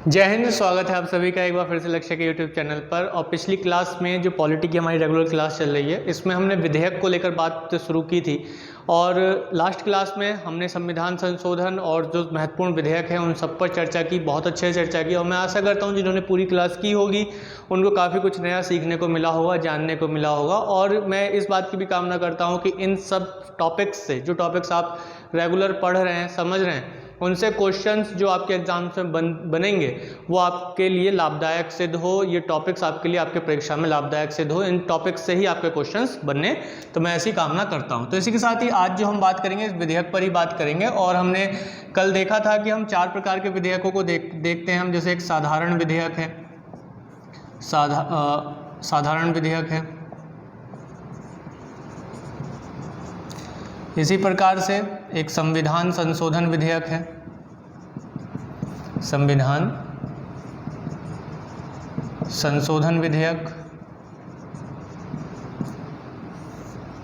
जय हिंद। स्वागत है आप सभी का एक बार फिर से लक्ष्य के यूट्यूब चैनल पर। और पिछली क्लास में जो पॉलिटी की हमारी रेगुलर क्लास चल रही है, इसमें हमने विधेयक को लेकर बात शुरू की थी और लास्ट क्लास में हमने संविधान संशोधन और जो महत्वपूर्ण विधेयक हैं उन सब पर चर्चा की, बहुत अच्छे से चर्चा की। और मैं आशा करता हूं जिन्होंने पूरी क्लास की होगी उनको काफ़ी कुछ नया सीखने को मिला होगा, जानने को मिला होगा। और मैं इस बात की भी कामना करता हूँ कि इन सब टॉपिक्स से, जो टॉपिक्स आप रेगुलर पढ़ रहे हैं, समझ रहे हैं, उनसे क्वेश्चंस जो आपके एग्जाम्स में बनेंगे वो आपके लिए लाभदायक सिद्ध हो। ये टॉपिक्स आपके लिए आपके परीक्षा में लाभदायक सिद्ध हो। इन टॉपिक्स से ही आपके क्वेश्चंस बनने, तो मैं ऐसी कामना करता हूं। तो इसी के साथ ही आज जो हम बात करेंगे इस विधेयक पर ही बात करेंगे। और हमने कल देखा था कि हम 4 प्रकार के विधेयकों को देखते हैं हम। जैसे एक साधारण विधेयक है, साधारण विधेयक है। इसी प्रकार से एक संविधान संशोधन विधेयक है, संविधान संशोधन विधेयक।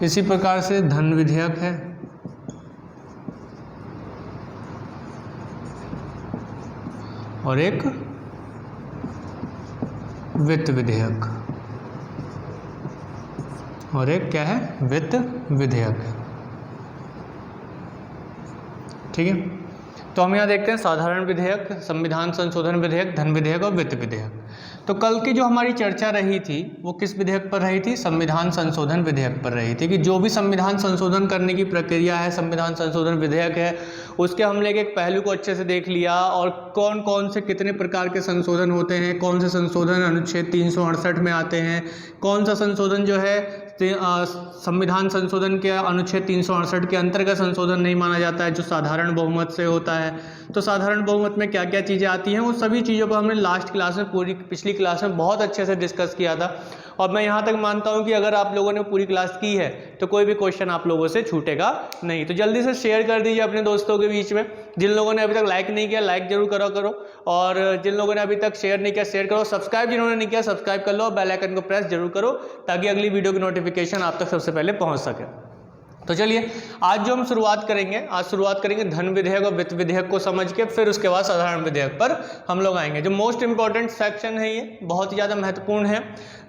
इसी प्रकार से धन विधेयक है, और एक वित्त विधेयक, और एक क्या है, वित्त विधेयक। ठीक है, तो हम यहाँ देखते हैं साधारण विधेयक, संविधान संशोधन विधेयक, धन विधेयक और वित्त विधेयक। तो कल की जो हमारी चर्चा रही थी वो किस विधेयक पर रही थी? संविधान संशोधन विधेयक पर रही थी। कि जो भी संविधान संशोधन करने की प्रक्रिया है, संविधान संशोधन विधेयक है, उसके हमने एक पहलू को अच्छे से देख लिया। और कौन कौन से कितने प्रकार के संशोधन होते हैं, कौन से संशोधन अनुच्छेद 368 में आते हैं, कौन सा संशोधन जो है संविधान संशोधन के अनुच्छेद 368 के अंतर्गत संशोधन नहीं माना जाता है, जो साधारण बहुमत से होता है। तो साधारण बहुमत में क्या क्या चीज़ें आती हैं, वो सभी चीज़ों को हमने लास्ट क्लास में, पूरी पिछली क्लास में बहुत अच्छे से डिस्कस किया था। और मैं यहाँ तक मानता हूँ कि अगर आप लोगों ने पूरी क्लास की है तो कोई भी क्वेश्चन आप लोगों से छूटेगा नहीं। तो जल्दी से शेयर कर दीजिए अपने दोस्तों के बीच में। जिन लोगों ने अभी तक लाइक नहीं किया, लाइक जरूर करो। और जिन लोगों ने अभी तक शेयर नहीं किया, शेयर करो। सब्सक्राइब जिन्होंने नहीं किया, सब्सक्राइब कर लो। बेल आइकन को प्रेस जरूर करो ताकि अगली वीडियो की नोटिफिकेशन आप तक सबसे पहले पहुँच सके। तो चलिए आज जो हम शुरुआत करेंगे धन विधेयक और वित्त विधेयक को समझ के, फिर उसके बाद साधारण विधेयक पर हम लोग आएंगे। जो मोस्ट इंपॉर्टेंट सेक्शन है, ये बहुत ही ज़्यादा महत्वपूर्ण है।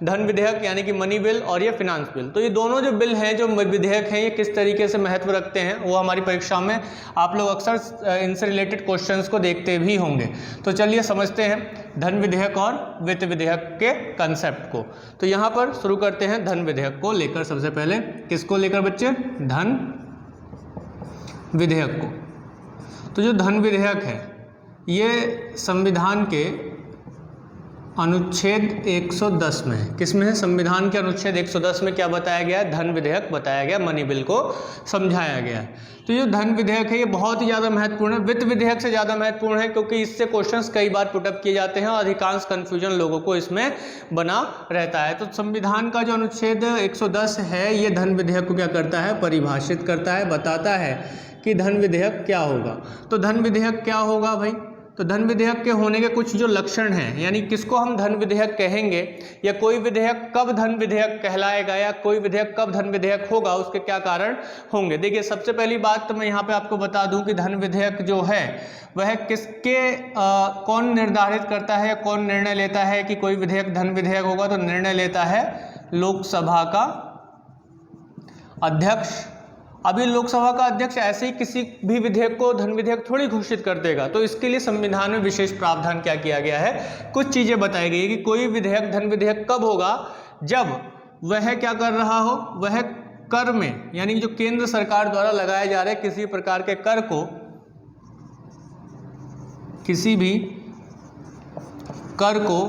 धन विधेयक यानी कि मनी बिल, और ये फिनांस बिल। तो ये दोनों जो बिल हैं, जो विधेयक हैं, ये किस तरीके से महत्व रखते हैं वो हमारी परीक्षा में आप लोग अक्सर इनसे रिलेटेड क्वेश्चंस को देखते भी होंगे। तो चलिए समझते हैं धन विधेयक और वित्त विधेयक के कंसेप्ट को। तो यहाँ पर शुरू करते हैं धन विधेयक को लेकर। सबसे पहले किसको लेकर बच्चे? धन विधेयक को। तो जो धन विधेयक है ये संविधान के अनुच्छेद 110 में है। किस में है? संविधान के अनुच्छेद 110 में क्या बताया गया है? धन विधेयक बताया गया, मनी बिल को समझाया गया है। तो ये धन विधेयक है ये बहुत ही ज़्यादा महत्वपूर्ण है। वित्त विधेयक से ज़्यादा महत्वपूर्ण है क्योंकि इससे क्वेश्चंस कई बार पुटअप किए जाते हैं और अधिकांश कन्फ्यूजन लोगों को इसमें बना रहता है। तो संविधान का जो अनुच्छेद 110 है ये धन विधेयक को क्या करता है? परिभाषित करता है, बताता है कि धन विधेयक क्या होगा। तो धन विधेयक क्या होगा भाई? तो धन विधेयक के होने के कुछ जो लक्षण हैं, यानी किसको हम धन विधेयक कहेंगे, या कोई विधेयक कब धन विधेयक कहलाएगा, या कोई विधेयक कब धन विधेयक होगा, उसके क्या कारण होंगे। देखिए सबसे पहली बात तो मैं यहाँ पे आपको बता दूं कि धन विधेयक जो है वह किसके कौन निर्धारित करता है या कौन निर्णय लेता है कि कोई विधेयक धन विधेयक होगा। तो निर्णय लेता है लोकसभा का अध्यक्ष। अभी लोकसभा का अध्यक्ष ऐसे ही किसी भी विधेयक को धन विधेयक थोड़ी घोषित कर देगा। तो इसके लिए संविधान में विशेष प्रावधान क्या किया गया है, कुछ चीजें बताई गई है कि कोई विधेयक धन विधेयक कब होगा, जब वह क्या कर रहा हो, वह कर में, यानी जो केंद्र सरकार द्वारा लगाए जा रहे किसी प्रकार के कर को, किसी भी कर को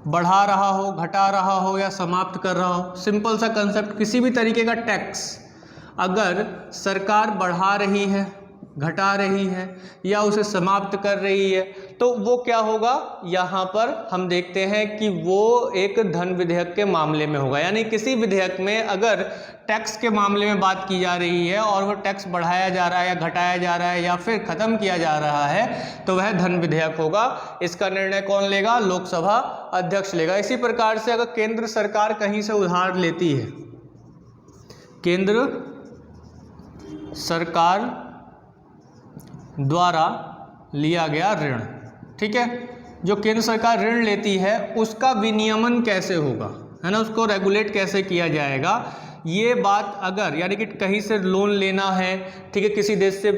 बढ़ा रहा हो, घटा रहा हो या समाप्त कर रहा हो। सिंपल सा कंसेप्ट, किसी भी तरीके का टैक्स अगर सरकार बढ़ा रही है, घटा रही है या उसे समाप्त कर रही है तो वो क्या होगा, यहाँ पर हम देखते हैं कि वो एक धन विधेयक के मामले में होगा। यानी किसी विधेयक में अगर टैक्स के मामले में बात की जा रही है और वो टैक्स बढ़ाया जा रहा है या घटाया जा रहा है या फिर खत्म किया जा रहा है तो वह धन विधेयक होगा। इसका निर्णय कौन लेगा? लोकसभा अध्यक्ष लेगा। इसी प्रकार से अगर केंद्र सरकार कहीं से उधार लेती है, केंद्र सरकार द्वारा लिया गया ऋण, ठीक है, जो केंद्र सरकार ऋण लेती है उसका विनियमन कैसे होगा, है ना, उसको रेगुलेट कैसे किया जाएगा। ये बात अगर यानी कि कहीं से लोन लेना है, ठीक है, किसी देश से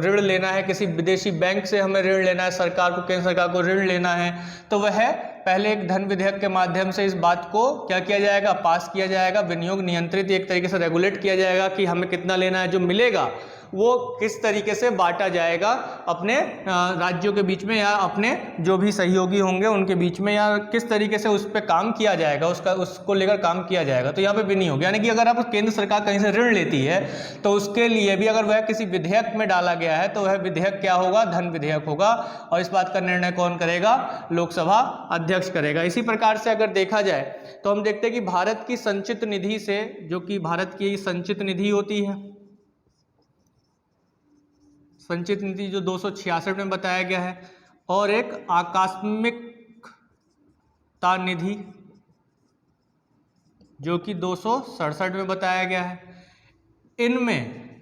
ऋण लेना है, किसी विदेशी बैंक से हमें ऋण लेना है, सरकार को, केंद्र सरकार को ऋण लेना है, तो वह पहले एक धन विधेयक के माध्यम से इस बात को क्या किया जाएगा, पास किया जाएगा, विनियोग नियंत्रित एक तरीके से रेगुलेट किया जाएगा कि हमें कितना लेना है, जो मिलेगा वो किस तरीके से बांटा जाएगा अपने राज्यों के बीच में या अपने जो भी सहयोगी होंगे उनके बीच में, या किस तरीके से उस पर काम किया जाएगा, उसको लेकर काम किया जाएगा। तो यहाँ पे विनियोग यानी कि अगर आप केंद्र सरकार कहीं से ऋण लेती है तो उसके लिए भी अगर वह किसी विधेयक में डाला गया है तो वह विधेयक क्या होगा, धन विधेयक होगा। और इस बात का निर्णय कौन करेगा, लोकसभा अध्यक्ष करेगा। इसी प्रकार से अगर देखा जाए तो हम देखते हैं कि भारत की संचित निधि से, जो कि भारत की संचित निधि होती है, संचित निधि जो 266 में बताया गया है, और एक आकस्मिकता निधि जो कि 267 में बताया गया है। इनमें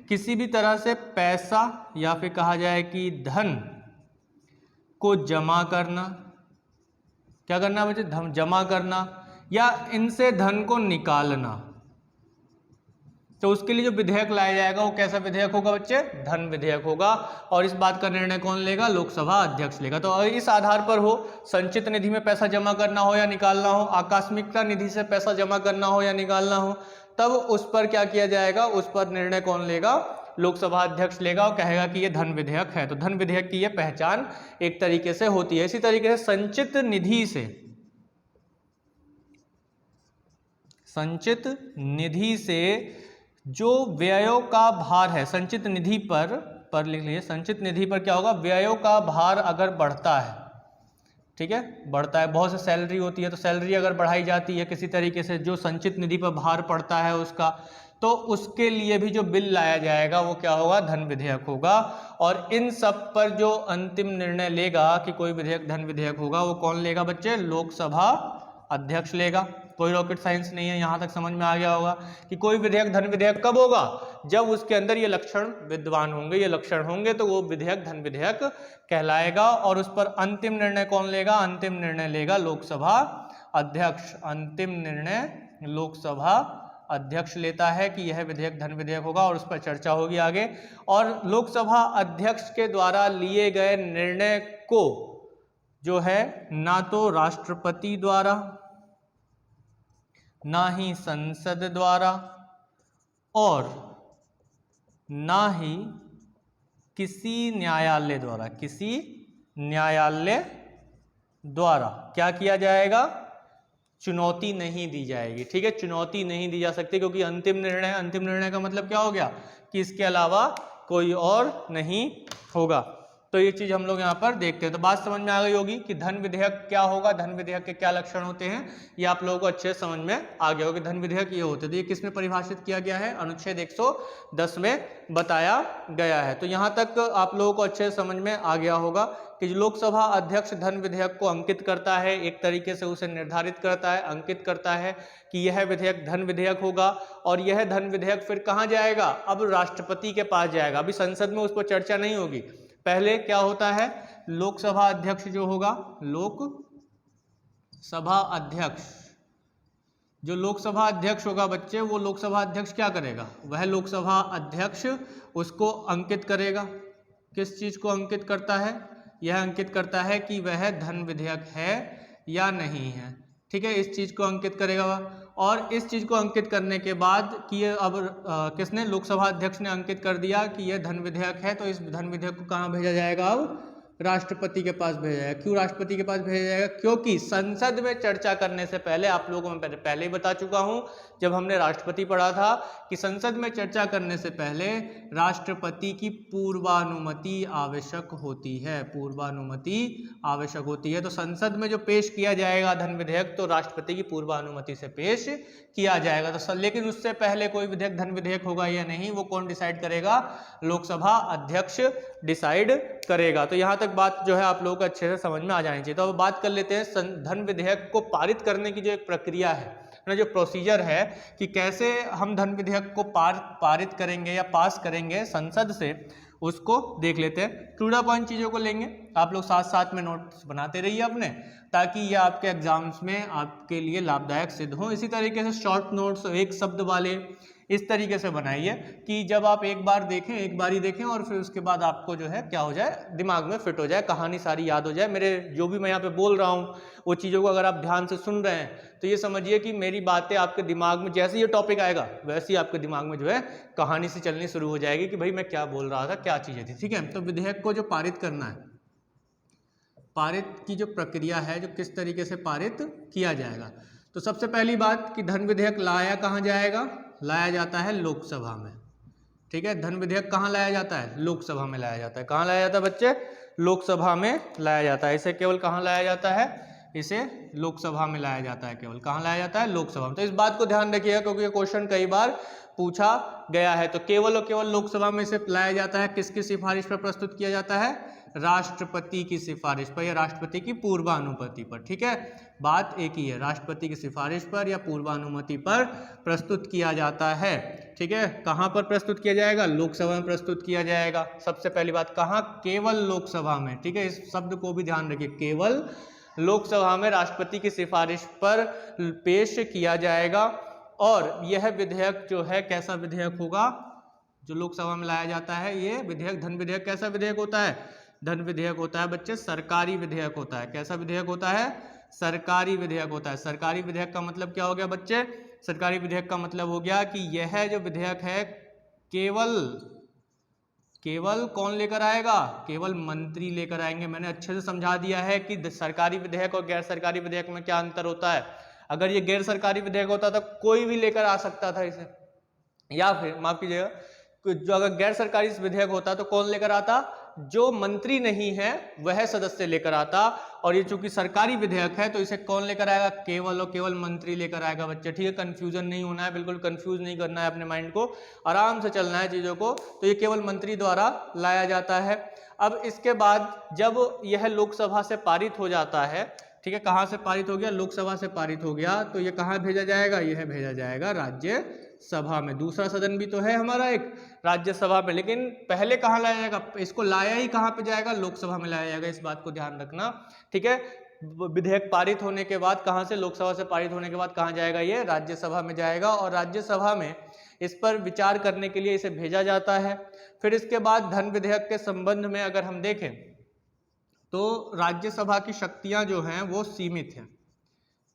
किसी भी तरह से पैसा या फिर कहा जाए कि धन को जमा करना, क्या करना बच्चे, धन जमा करना, या इनसे धन को निकालना, तो उसके लिए जो विधेयक लाया जाएगा वो कैसा विधेयक होगा बच्चे, धन विधेयक होगा। और इस बात का निर्णय कौन लेगा, लोकसभा अध्यक्ष लेगा। तो इस आधार पर हो, संचित निधि में पैसा जमा करना हो या निकालना हो, आकस्मिकता निधि से पैसा जमा करना हो या निकालना हो, तब उस पर क्या किया जाएगा, उस पर निर्णय कौन लेगा, लोकसभा अध्यक्ष लेगा और कहेगा कि ये धन विधेयक है। तो धन विधेयक की ये पहचान एक तरीके से होती है। इसी तरीके से संचित निधि से जो व्ययों का भार है, संचित निधि पर लिख लीजिए, संचित निधि पर क्या होगा, व्ययों का भार अगर बढ़ता है, ठीक है, बढ़ता है, बहुत से सैलरी होती है तो सैलरी अगर बढ़ाई जाती है किसी तरीके से, जो संचित निधि पर भार पड़ता है उसका, तो उसके लिए भी जो बिल लाया जाएगा वो क्या होगा, धन विधेयक होगा। और इन सब पर जो अंतिम निर्णय लेगा कि कोई विधेयक धन विधेयक होगा, वो कौन लेगा बच्चे, लोकसभा अध्यक्ष लेगा। कोई रॉकेट साइंस नहीं है, यहां तक समझ में आ गया होगा कि कोई विधेयक धन विधेयक कब होगा, जब उसके अंदर ये लक्षण विद्यमान होंगे, ये लक्षण होंगे तो वो विधेयक धन विधेयक कहलाएगा। और उस पर अंतिम निर्णय कौन लेगा, अंतिम निर्णय लेगा लोकसभा अध्यक्ष। अंतिम निर्णय लोकसभा अध्यक्ष लेता है कि यह विधेयक धन विधेयक होगा और उस पर चर्चा होगी आगे। और लोकसभा अध्यक्ष के द्वारा लिए गए निर्णय को जो है ना तो राष्ट्रपति द्वारा, ना ही संसद द्वारा, और ना ही किसी न्यायालय द्वारा क्या किया जाएगा, चुनौती नहीं दी जाएगी। ठीक है, चुनौती नहीं दी जा सकती क्योंकि अंतिम निर्णय का मतलब क्या हो गया कि इसके अलावा कोई और नहीं होगा। तो ये चीज हम लोग यहाँ पर देखते हैं। तो बात समझ में आ गई होगी कि धन विधेयक क्या होगा, धन विधेयक के क्या लक्षण होते हैं, ये आप लोगों को अच्छे से समझ में आ गया होगा कि धन विधेयक ये होते हैं। तो ये किसमें परिभाषित किया गया है, अनुच्छेद 110 में बताया गया है। तो यहाँ तक आप लोगों को अच्छे से समझ में आ गया होगा कि लोकसभा अध्यक्ष धन विधेयक को अंकित करता है, एक तरीके से उसे निर्धारित करता है, अंकित करता है कि यह विधेयक धन विधेयक होगा। और यह धन विधेयक फिर कहाँ जाएगा, अब राष्ट्रपति के पास जाएगा। अभी संसद में उस पर चर्चा नहीं होगी, पहले क्या होता है, लोकसभा अध्यक्ष जो होगा, लोकसभा अध्यक्ष, जो लोकसभा अध्यक्ष होगा बच्चे, वो लोकसभा अध्यक्ष क्या करेगा, वह लोकसभा अध्यक्ष उसको अंकित करेगा। किस चीज को अंकित करता है, यह अंकित करता है कि वह धन विधेयक है या नहीं है। ठीक है, इस चीज को अंकित करेगा वह। और इस चीज को अंकित करने के बाद कि ये अब किसने, लोकसभा अध्यक्ष ने अंकित कर दिया कि यह धन विधेयक है, तो इस धन विधेयक को कहाँ भेजा जाएगा, अब राष्ट्रपति के पास भेजा जाएगा। क्यों राष्ट्रपति के पास भेजा जाएगा, क्योंकि संसद में चर्चा करने से पहले, आप लोगों को मैं पहले ही बता चुका हूं जब हमने राष्ट्रपति पढ़ा था कि संसद में चर्चा करने से पहले राष्ट्रपति की पूर्वानुमति आवश्यक होती है, पूर्वानुमति आवश्यक होती है। तो संसद में जो पेश किया जाएगा धन विधेयक, तो राष्ट्रपति की पूर्वानुमति से पेश किया जाएगा। तो लेकिन उससे पहले कोई विधेयक धन विधेयक होगा या नहीं, वो कौन डिसाइड करेगा, लोकसभा अध्यक्ष डिसाइड करेगा। तो यहाँ तक बात जो है आप लोगों को अच्छे से समझ में आ जानी चाहिए। तो अब बात कर लेते हैं धन विधेयक को पारित करने की जो एक प्रक्रिया है ना, जो प्रोसीजर है कि कैसे हम धन विधेयक को पारित करेंगे या पास करेंगे संसद से, उसको देख लेते हैं। टू द पॉइंट चीज़ों को लेंगे, आप लोग साथ साथ में नोट्स बनाते रहिए अपने, ताकि ये आपके एग्जाम्स में आपके लिए लाभदायक सिद्ध हो। इसी तरीके से शॉर्ट नोट्स एक शब्द वाले इस तरीके से बनाइए कि जब आप एक बार देखें, एक बार ही देखें और फिर उसके बाद आपको जो है क्या हो जाए, दिमाग में फिट हो जाए, कहानी सारी याद हो जाए। मेरे जो भी मैं यहाँ पे बोल रहा हूँ वो चीज़ों को अगर आप ध्यान से सुन रहे हैं तो ये समझिए कि मेरी बातें आपके दिमाग में, जैसे ये टॉपिक आएगा वैसे ही आपके दिमाग में जो है कहानी से चलनी शुरू हो जाएगी कि भाई मैं क्या बोल रहा था, क्या चीज़ें थी। ठीक है, तो विधेयक को जो पारित करना है, पारित की जो प्रक्रिया है, जो किस तरीके से पारित किया जाएगा, तो सबसे पहली बात कि धन विधेयक लाया कहाँ जाएगा, लाया जाता है लोकसभा में। ठीक है, धन विधेयक कहाँ लाया जाता है, लोकसभा में लाया जाता है। कहाँ लाया जाता है बच्चे, लोकसभा में लाया जाता है। इसे केवल कहाँ लाया जाता है, इसे लोकसभा में लाया जाता है। केवल कहाँ लाया जाता है, लोकसभा में। तो इस बात को ध्यान रखिएगा क्योंकि ये क्वेश्चन कई बार पूछा गया है। तो केवल और केवल लोकसभा में इसे लाया जाता है। किसकी सिफारिश पर प्रस्तुत किया जाता है, राष्ट्रपति की सिफारिश पर या राष्ट्रपति की पूर्वानुमति पर। ठीक है, बात एक ही है, राष्ट्रपति की सिफारिश पर या पूर्वानुमति पर प्रस्तुत किया जाता है। ठीक है, कहाँ पर प्रस्तुत किया जाएगा, लोकसभा में प्रस्तुत किया जाएगा। सबसे पहली बात कहाँ, केवल लोकसभा में। ठीक है, इस शब्द को भी ध्यान रखिए, केवल लोकसभा में राष्ट्रपति की सिफारिश पर पेश किया जाएगा। और यह विधेयक जो है कैसा विधेयक होगा, जो लोकसभा में लाया जाता है ये विधेयक, धन विधेयक कैसा विधेयक होता है, धन विधेयक होता है बच्चे, सरकारी विधेयक होता है। कैसा विधेयक होता है, सरकारी विधेयक होता है। सरकारी विधेयक का मतलब क्या हो गया बच्चे, सरकारी विधेयक का मतलब हो गया कि यह जो विधेयक है केवल कौन लेकर आएगा, केवल मंत्री लेकर आएंगे। मैंने अच्छे से समझा दिया है कि सरकारी विधेयक और गैर सरकारी विधेयक में क्या अंतर होता है। अगर ये गैर सरकारी विधेयक होता तो कोई भी लेकर आ सकता था इसे, या फिर माफ कीजिएगा, जो अगर गैर सरकारी विधेयक होता तो कौन लेकर आता, जो मंत्री नहीं है वह सदस्य लेकर आता। और ये चूंकि सरकारी विधेयक है तो इसे कौन लेकर आएगा, केवल और केवल मंत्री लेकर आएगा बच्चे। ठीक है, कंफ्यूजन नहीं होना है, बिल्कुल कंफ्यूज नहीं करना है अपने माइंड को, आराम से चलना है चीजों को। तो ये केवल मंत्री द्वारा लाया जाता है। अब इसके बाद जब यह लोकसभा से पारित हो जाता है, ठीक है, कहाँ से पारित हो गया, लोकसभा से पारित हो गया, तो ये कहाँ भेजा जाएगा, यह भेजा जाएगा राज्यसभा में। दूसरा सदन भी तो है हमारा एक, राज्यसभा में। लेकिन पहले कहाँ लाया जाएगा, इसको लाया ही कहाँ पे जाएगा, लोकसभा में लाया जाएगा। इस बात को ध्यान रखना। ठीक है, विधेयक पारित होने के बाद कहाँ से, लोकसभा से पारित होने के बाद कहाँ जाएगा, ये राज्यसभा में जाएगा। और राज्यसभा में इस पर विचार करने के लिए इसे भेजा जाता है। फिर इसके बाद धन विधेयक के संबंध में अगर हम देखें तो राज्यसभा की शक्तियां जो हैं वो सीमित हैं।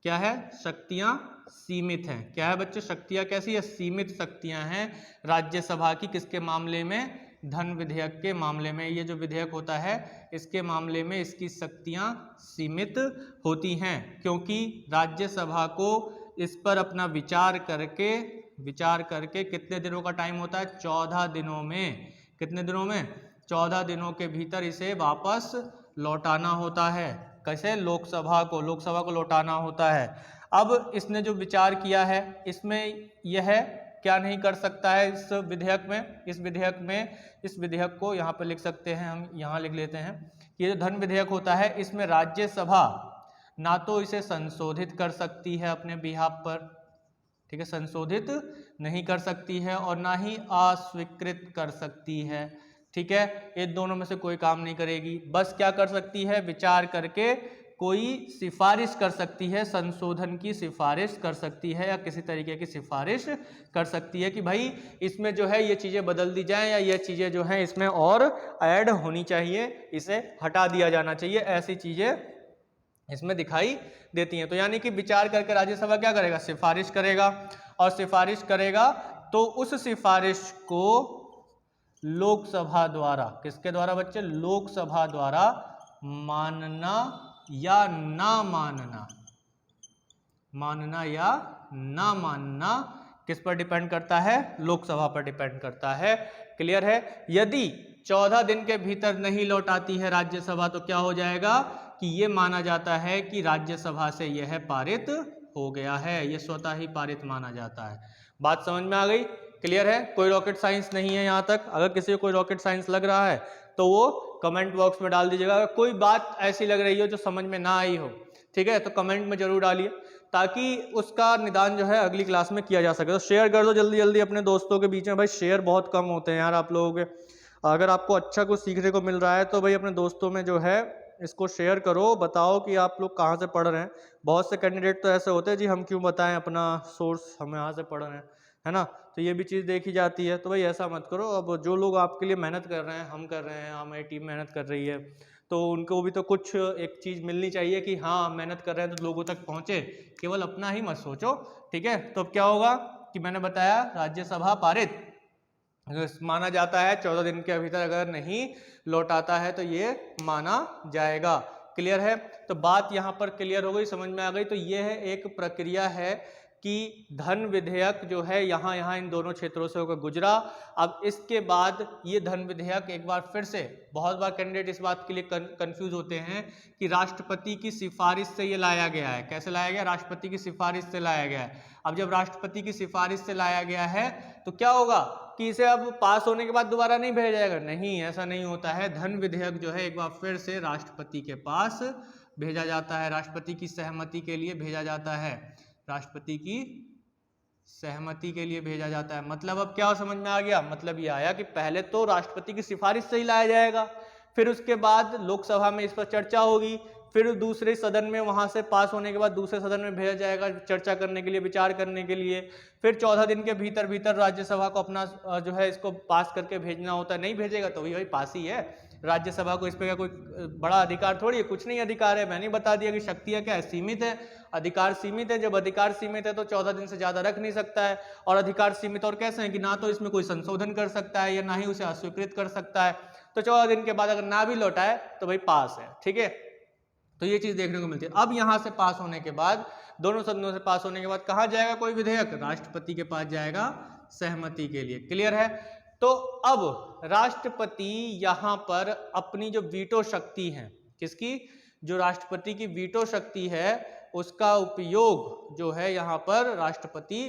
क्या है, शक्तियां सीमित हैं। क्या है बच्चे, शक्तियां कैसी है, सीमित शक्तियां हैं राज्यसभा की। किसके मामले में, धन विधेयक के मामले में। ये जो विधेयक होता है इसके मामले में इसकी शक्तियां सीमित होती हैं, क्योंकि राज्यसभा को इस पर अपना विचार करके कितने दिनों का टाइम होता है, 14 दिनों में। कितने दिनों में, 14 दिनों के भीतर इसे वापस लौटाना होता है। कैसे, लोकसभा को लौटाना होता है। अब इसने जो विचार किया है इसमें यह क्या नहीं कर सकता है, इस विधेयक को यहाँ पर लिख सकते हैं, हम यहाँ लिख लेते हैं कि ये जो धन विधेयक होता है इसमें राज्यसभा ना तो इसे संशोधित कर सकती है अपने बिहाफ पर, ठीक है, संशोधित नहीं कर सकती है, और ना ही अस्वीकृत कर सकती है। ठीक है, ये दोनों में से कोई काम नहीं करेगी। बस क्या कर सकती है, विचार करके कोई सिफारिश कर सकती है, संशोधन की सिफारिश कर सकती है, या किसी तरीके की सिफारिश कर सकती है कि भाई इसमें जो है ये चीज़ें बदल दी जाएं, या ये चीज़ें जो हैं इसमें और ऐड होनी चाहिए, इसे हटा दिया जाना चाहिए। ऐसी चीज़ें इसमें दिखाई देती हैं। तो यानी कि विचार करके राज्यसभा क्या करेगा, सिफारिश करेगा, और सिफारिश करेगा तो उस सिफारिश को लोकसभा द्वारा, किसके द्वारा बच्चे, लोकसभा द्वारा मानना या ना मानना, मानना या ना मानना किस पर डिपेंड करता है, लोकसभा पर डिपेंड करता है। क्लियर है। यदि 14 दिन के भीतर नहीं लौटाती है राज्यसभा तो क्या हो जाएगा कि ये माना जाता है कि राज्यसभा से यह पारित हो गया है, ये स्वतः ही पारित माना जाता है। बात समझ में आ गई, क्लियर है। कोई रॉकेट साइंस नहीं है यहाँ तक। अगर किसी को कोई रॉकेट साइंस लग रहा है तो वो कमेंट बॉक्स में डाल दीजिएगा। अगर कोई बात ऐसी लग रही हो जो समझ में ना आई हो, ठीक है, तो कमेंट में जरूर डालिए, ताकि उसका निदान जो है अगली क्लास में किया जा सके। तो शेयर कर दो जल्दी जल्दी अपने दोस्तों के बीच में। भाई शेयर बहुत कम होते हैं यार आप लोगों के, अगर आपको अच्छा कुछ सीखने को मिल रहा है तो भाई अपने दोस्तों में जो है इसको शेयर करो, बताओ कि आप लोग कहाँ से पढ़ रहे हैं। बहुत से कैंडिडेट तो ऐसे होते हैं जी हम क्यों बताएं अपना सोर्स, हम यहाँ से पढ़ रहे हैं, है ना। तो ये भी चीज़ देखी जाती है। तो भाई ऐसा मत करो। अब जो लोग आपके लिए मेहनत कर रहे हैं, हम कर रहे हैं, हमारी टीम मेहनत कर रही है, तो उनको भी तो कुछ एक चीज़ मिलनी चाहिए कि हाँ मेहनत कर रहे हैं तो लोगों तक पहुँचे, केवल अपना ही मत सोचो, ठीक है। तो अब क्या होगा कि मैंने बताया राज्यसभा पारित माना जाता है, 14 दिन के भीतर अगर नहीं लौटाता है तो ये माना जाएगा। क्लियर है। तो बात यहाँ पर क्लियर हो गई, समझ में आ गई। तो ये है एक प्रक्रिया है कि धन विधेयक जो है यहाँ इन दोनों क्षेत्रों से होकर गुजरा। अब इसके बाद ये धन विधेयक एक बार फिर से, बहुत बार कैंडिडेट इस बात के लिए कंफ्यूज होते हैं कि राष्ट्रपति की सिफारिश से ये लाया गया है। कैसे लाया गया? राष्ट्रपति की सिफारिश से लाया गया है। अब जब राष्ट्रपति की सिफारिश से लाया गया है तो क्या होगा कि इसे अब पास होने के बाद दोबारा नहीं भेजा जाएगा? नहीं, ऐसा नहीं होता है। धन विधेयक जो है एक बार फिर से राष्ट्रपति के पास भेजा जाता है, राष्ट्रपति की सहमति के लिए भेजा जाता है, राष्ट्रपति की सहमति के लिए भेजा जाता है। मतलब अब क्या समझ में आ गया? मतलब ये आया कि पहले तो राष्ट्रपति की सिफारिश से ही लाया जाएगा, फिर उसके बाद लोकसभा में इस पर चर्चा होगी, फिर दूसरे सदन में वहां से पास होने के बाद दूसरे सदन में भेजा जाएगा चर्चा करने के लिए, विचार करने के लिए, फिर 14 दिन के भीतर राज्यसभा को अपना जो है इसको पास करके भेजना होता है। नहीं भेजेगा तो वही पास ही है। राज्यसभा को इस पर कोई बड़ा अधिकार थोड़ी है, कुछ नहीं अधिकार है। मैंने बता दिया कि शक्तियां क्या है, सीमित है, अधिकार सीमित है। जब अधिकार सीमित है तो 14 दिन से ज्यादा रख नहीं सकता है। और अधिकार सीमित और कैसे है कि ना तो इसमें कोई संशोधन कर सकता है या ना ही उसे अस्वीकृत कर सकता है। तो 14 दिन के बाद अगर ना भी लौटाए तो भाई पास है, ठीक है। तो ये चीज देखने को मिलती है। अब यहां से पास होने के बाद, दोनों सदनों से पास होने के बाद कहां जाएगा कोई विधेयक? राष्ट्रपति के पास जाएगा सहमति के लिए। क्लियर है। तो अब राष्ट्रपति यहां पर अपनी जो वीटो शक्ति है, किसकी? जो राष्ट्रपति की वीटो शक्ति है उसका उपयोग जो है यहां पर राष्ट्रपति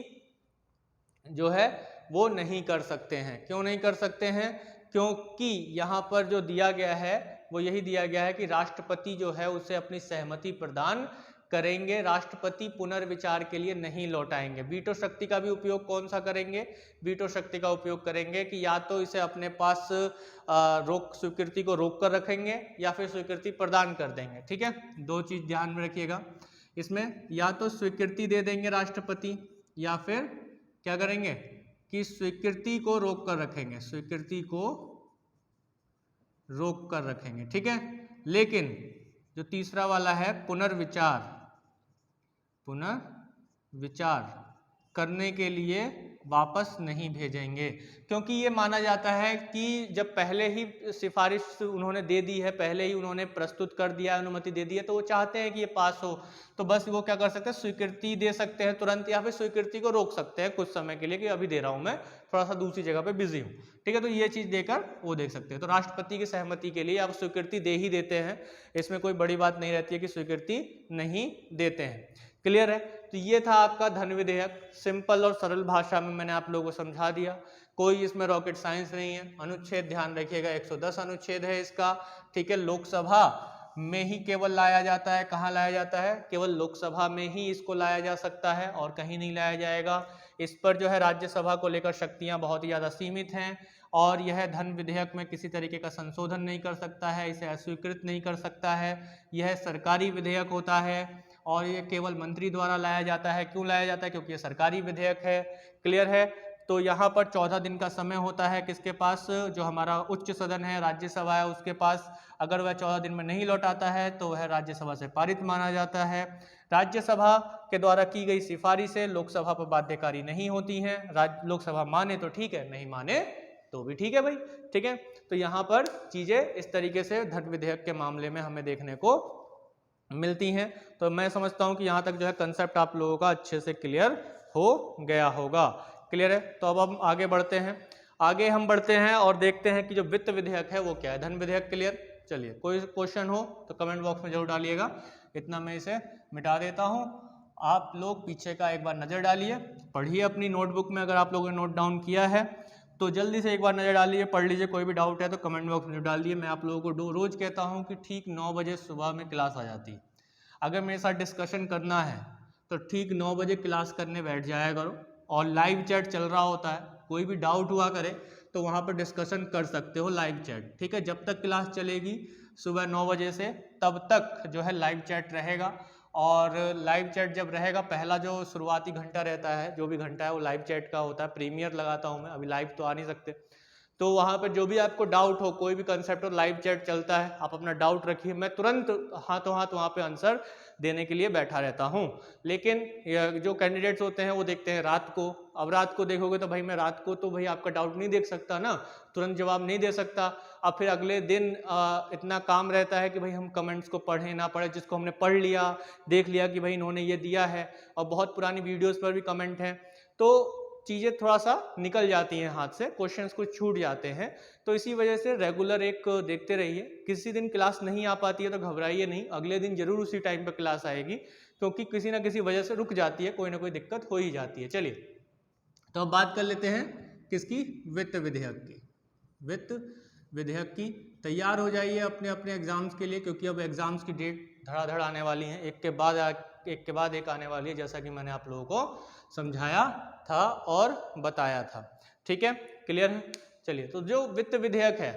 जो है वो नहीं कर सकते हैं। क्यों नहीं कर सकते हैं? क्योंकि यहां पर जो दिया गया है वो यही दिया गया है कि राष्ट्रपति जो है उसे अपनी सहमति प्रदान करेंगे, राष्ट्रपति पुनर्विचार के लिए नहीं लौटाएंगे। वीटो शक्ति का भी उपयोग कौन सा करेंगे? वीटो शक्ति का उपयोग करेंगे कि या तो इसे अपने पास स्वीकृति को रोक कर रखेंगे या फिर स्वीकृति प्रदान कर देंगे। ठीक है, दो चीज ध्यान में रखिएगा इसमें, या तो स्वीकृति दे देंगे राष्ट्रपति या फिर क्या करेंगे कि स्वीकृति को रोक कर रखेंगे, स्वीकृति को रोक कर रखेंगे। ठीक है, लेकिन जो तीसरा वाला है पुनर्विचार, पुनर्विचार करने के लिए वापस नहीं भेजेंगे, क्योंकि ये माना जाता है कि जब पहले ही सिफारिश उन्होंने दे दी है, पहले ही उन्होंने प्रस्तुत कर दिया, अनुमति दे दी है, तो वो चाहते हैं कि ये पास हो, तो बस वो क्या कर सकते हैं, स्वीकृति दे सकते हैं तुरंत, या फिर स्वीकृति को रोक सकते हैं कुछ समय के लिए कि अभी दे रहा हूं मैं, थोड़ा सा दूसरी जगह पे बिजी हूं। ठीक है, तो ये चीज देकर वो देख सकते हैं। तो राष्ट्रपति की सहमति के लिए आप स्वीकृति दे ही देते हैं, इसमें कोई बड़ी बात नहीं रहती है कि स्वीकृति नहीं देते हैं। क्लियर है। तो ये था आपका धन विधेयक, सिंपल और सरल भाषा में मैंने आप लोगों को समझा दिया, कोई इसमें रॉकेट साइंस नहीं है। अनुच्छेद ध्यान रखिएगा 110 अनुच्छेद है इसका। ठीक है, लोकसभा में ही केवल लाया जाता है। कहाँ लाया जाता है? केवल लोकसभा में ही इसको लाया जा सकता है और कहीं नहीं लाया जाएगा। इस पर जो है राज्यसभा को लेकर शक्तियां बहुत ही ज़्यादा सीमित हैं और यह धन विधेयक में किसी तरीके का संशोधन नहीं कर सकता है, इसे अस्वीकृत नहीं कर सकता है। यह सरकारी विधेयक होता है और ये केवल मंत्री द्वारा लाया जाता है। क्यों लाया जाता है? क्योंकि ये सरकारी विधेयक है। क्लियर है। तो यहाँ पर 14 दिन का समय होता है किसके पास? जो हमारा उच्च सदन है, राज्यसभा है, उसके पास। अगर वह 14 दिन में नहीं लौटाता है तो वह राज्यसभा से पारित माना जाता है। राज्यसभा के द्वारा की गई सिफारिशें लोकसभा पर बाध्यकारी नहीं होती हैं। लोकसभा माने तो ठीक है, नहीं माने तो भी ठीक है भाई। ठीक है, तो यहाँ पर चीजें इस तरीके से धन विधेयक के मामले में हमें देखने को मिलती हैं। तो मैं समझता हूं कि यहाँ तक जो है कंसेप्ट आप लोगों का अच्छे से क्लियर हो गया होगा। क्लियर है। तो अब हम आगे बढ़ते हैं, आगे हम बढ़ते हैं और देखते हैं कि जो वित्त विधेयक है वो क्या है। धन विधेयक क्लियर। चलिए, कोई क्वेश्चन हो तो कमेंट बॉक्स में जरूर डालिएगा। इतना मैं इसे मिटा देता हूं। आप लोग पीछे का एक बार नजर डालिए, पढ़िए अपनी नोटबुक में। अगर आप लोगों ने नोट डाउन किया है तो जल्दी से एक बार नजर डालिए, पढ़ लीजिए। कोई भी डाउट है तो कमेंट बॉक्स में डाल दिए। मैं आप लोगों को रोज कहता हूं कि ठीक 9 बजे सुबह में क्लास आ जाती है। अगर मेरे साथ डिस्कशन करना है तो ठीक 9 बजे क्लास करने बैठ जाया करो और लाइव चैट चल रहा होता है। कोई भी डाउट हुआ करे तो वहाँ पर डिस्कशन कर सकते हो लाइव चैट, ठीक है। जब तक क्लास चलेगी सुबह 9 बजे से तब तक जो है लाइव चैट रहेगा। और लाइव चैट जब रहेगा, पहला जो शुरुआती घंटा रहता है, जो भी घंटा है वो लाइव चैट का होता है। प्रीमियर लगाता हूँ मैं, अभी लाइव तो आ नहीं सकते, तो वहाँ पर जो भी आपको डाउट हो, कोई भी कंसेप्ट हो, लाइव चैट चलता है, आप अपना डाउट रखिए, मैं तुरंत हाथों हाथ वहाँ पे आंसर देने के लिए बैठा रहता हूँ। लेकिन जो कैंडिडेट्स होते हैं वो देखते हैं रात को। अब रात को देखोगे तो भाई मैं रात को तो भाई आपका डाउट नहीं देख सकता ना, तुरंत जवाब नहीं दे सकता। अब फिर अगले दिन इतना काम रहता है कि भाई हम कमेंट्स को पढ़ें ना पढ़े, जिसको हमने पढ़ लिया, देख लिया कि भाई इन्होंने ये दिया है, और बहुत पुरानी वीडियोज़ पर भी कमेंट हैं, तो चीज़ें थोड़ा सा निकल जाती हैं हाथ से, क्वेश्चंस कुछ छूट जाते हैं। तो इसी वजह से रेगुलर एक देखते रहिए। किसी दिन क्लास नहीं आ पाती है तो घबराइए नहीं, अगले दिन जरूर उसी टाइम पर क्लास आएगी, क्योंकि किसी ना किसी वजह से रुक जाती है, कोई ना कोई दिक्कत हो ही जाती है। चलिए तो अब बात कर लेते हैं किसकी, वित्त विधेयक की। वित्त विधेयक की तैयार हो जाइए अपने अपने एग्जाम्स के लिए, क्योंकि अब एग्जाम्स की डेट धड़ाधड़ आने वाली हैं, एक के बाद एक आने वाली है, जैसा कि मैंने आप लोगों को समझाया था और बताया था। ठीक है, क्लियर है। चलिए, तो जो वित्त विधेयक है,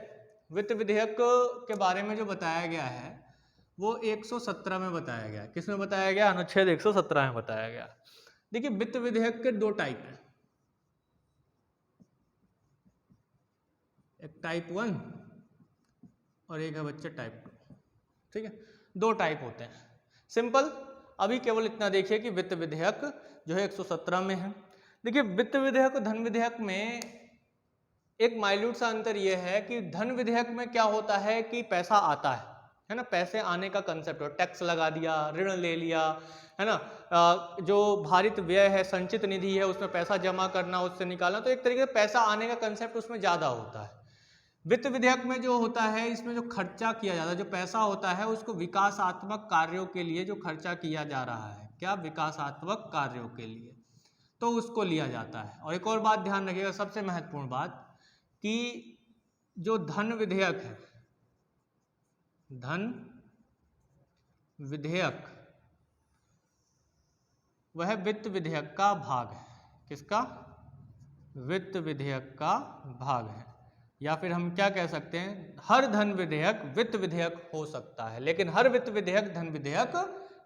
वित्त विधेयक के बारे में जो बताया गया है वो 117 में बताया गया। किसमें बताया गया? अनुच्छेद 117 में बताया गया। देखिए, वित्त विधेयक के दो टाइप हैं, एक टाइप 1 और एक है बच्चे टाइप 2। ठीक है, दो टाइप होते हैं, सिंपल। अभी केवल इतना देखिए कि वित्त विधेयक जो है 117 में है। देखिए, वित्त विधेयक और धन विधेयक में एक माइल्यूट सा अंतर यह है कि धन विधेयक में क्या होता है कि पैसा आता है ना, पैसे आने का कंसेप्ट हो, टैक्स लगा दिया, ऋण ले लिया, है ना, जो भारित व्यय है, संचित निधि है, उसमें पैसा जमा करना, उससे निकालना, तो एक तरीके से पैसा आने का कंसेप्ट उसमें ज्यादा होता है। वित्त विधेयक में जो होता है, इसमें जो खर्चा किया जाता है, जो पैसा होता है, उसको विकासात्मक कार्यों के लिए जो खर्चा किया जा रहा है, क्या, विकासात्मक कार्यों के लिए, तो उसको लिया जाता है। और एक और बात ध्यान रखिएगा, सबसे महत्वपूर्ण बात, कि जो धन विधेयक है, धन विधेयक वह वित्त विधेयक का भाग है। किसका? वित्त विधेयक का भाग है। या फिर हम क्या कह सकते हैं, हर धन विधेयक वित्त विधेयक हो सकता है, लेकिन हर वित्त विधेयक धन विधेयक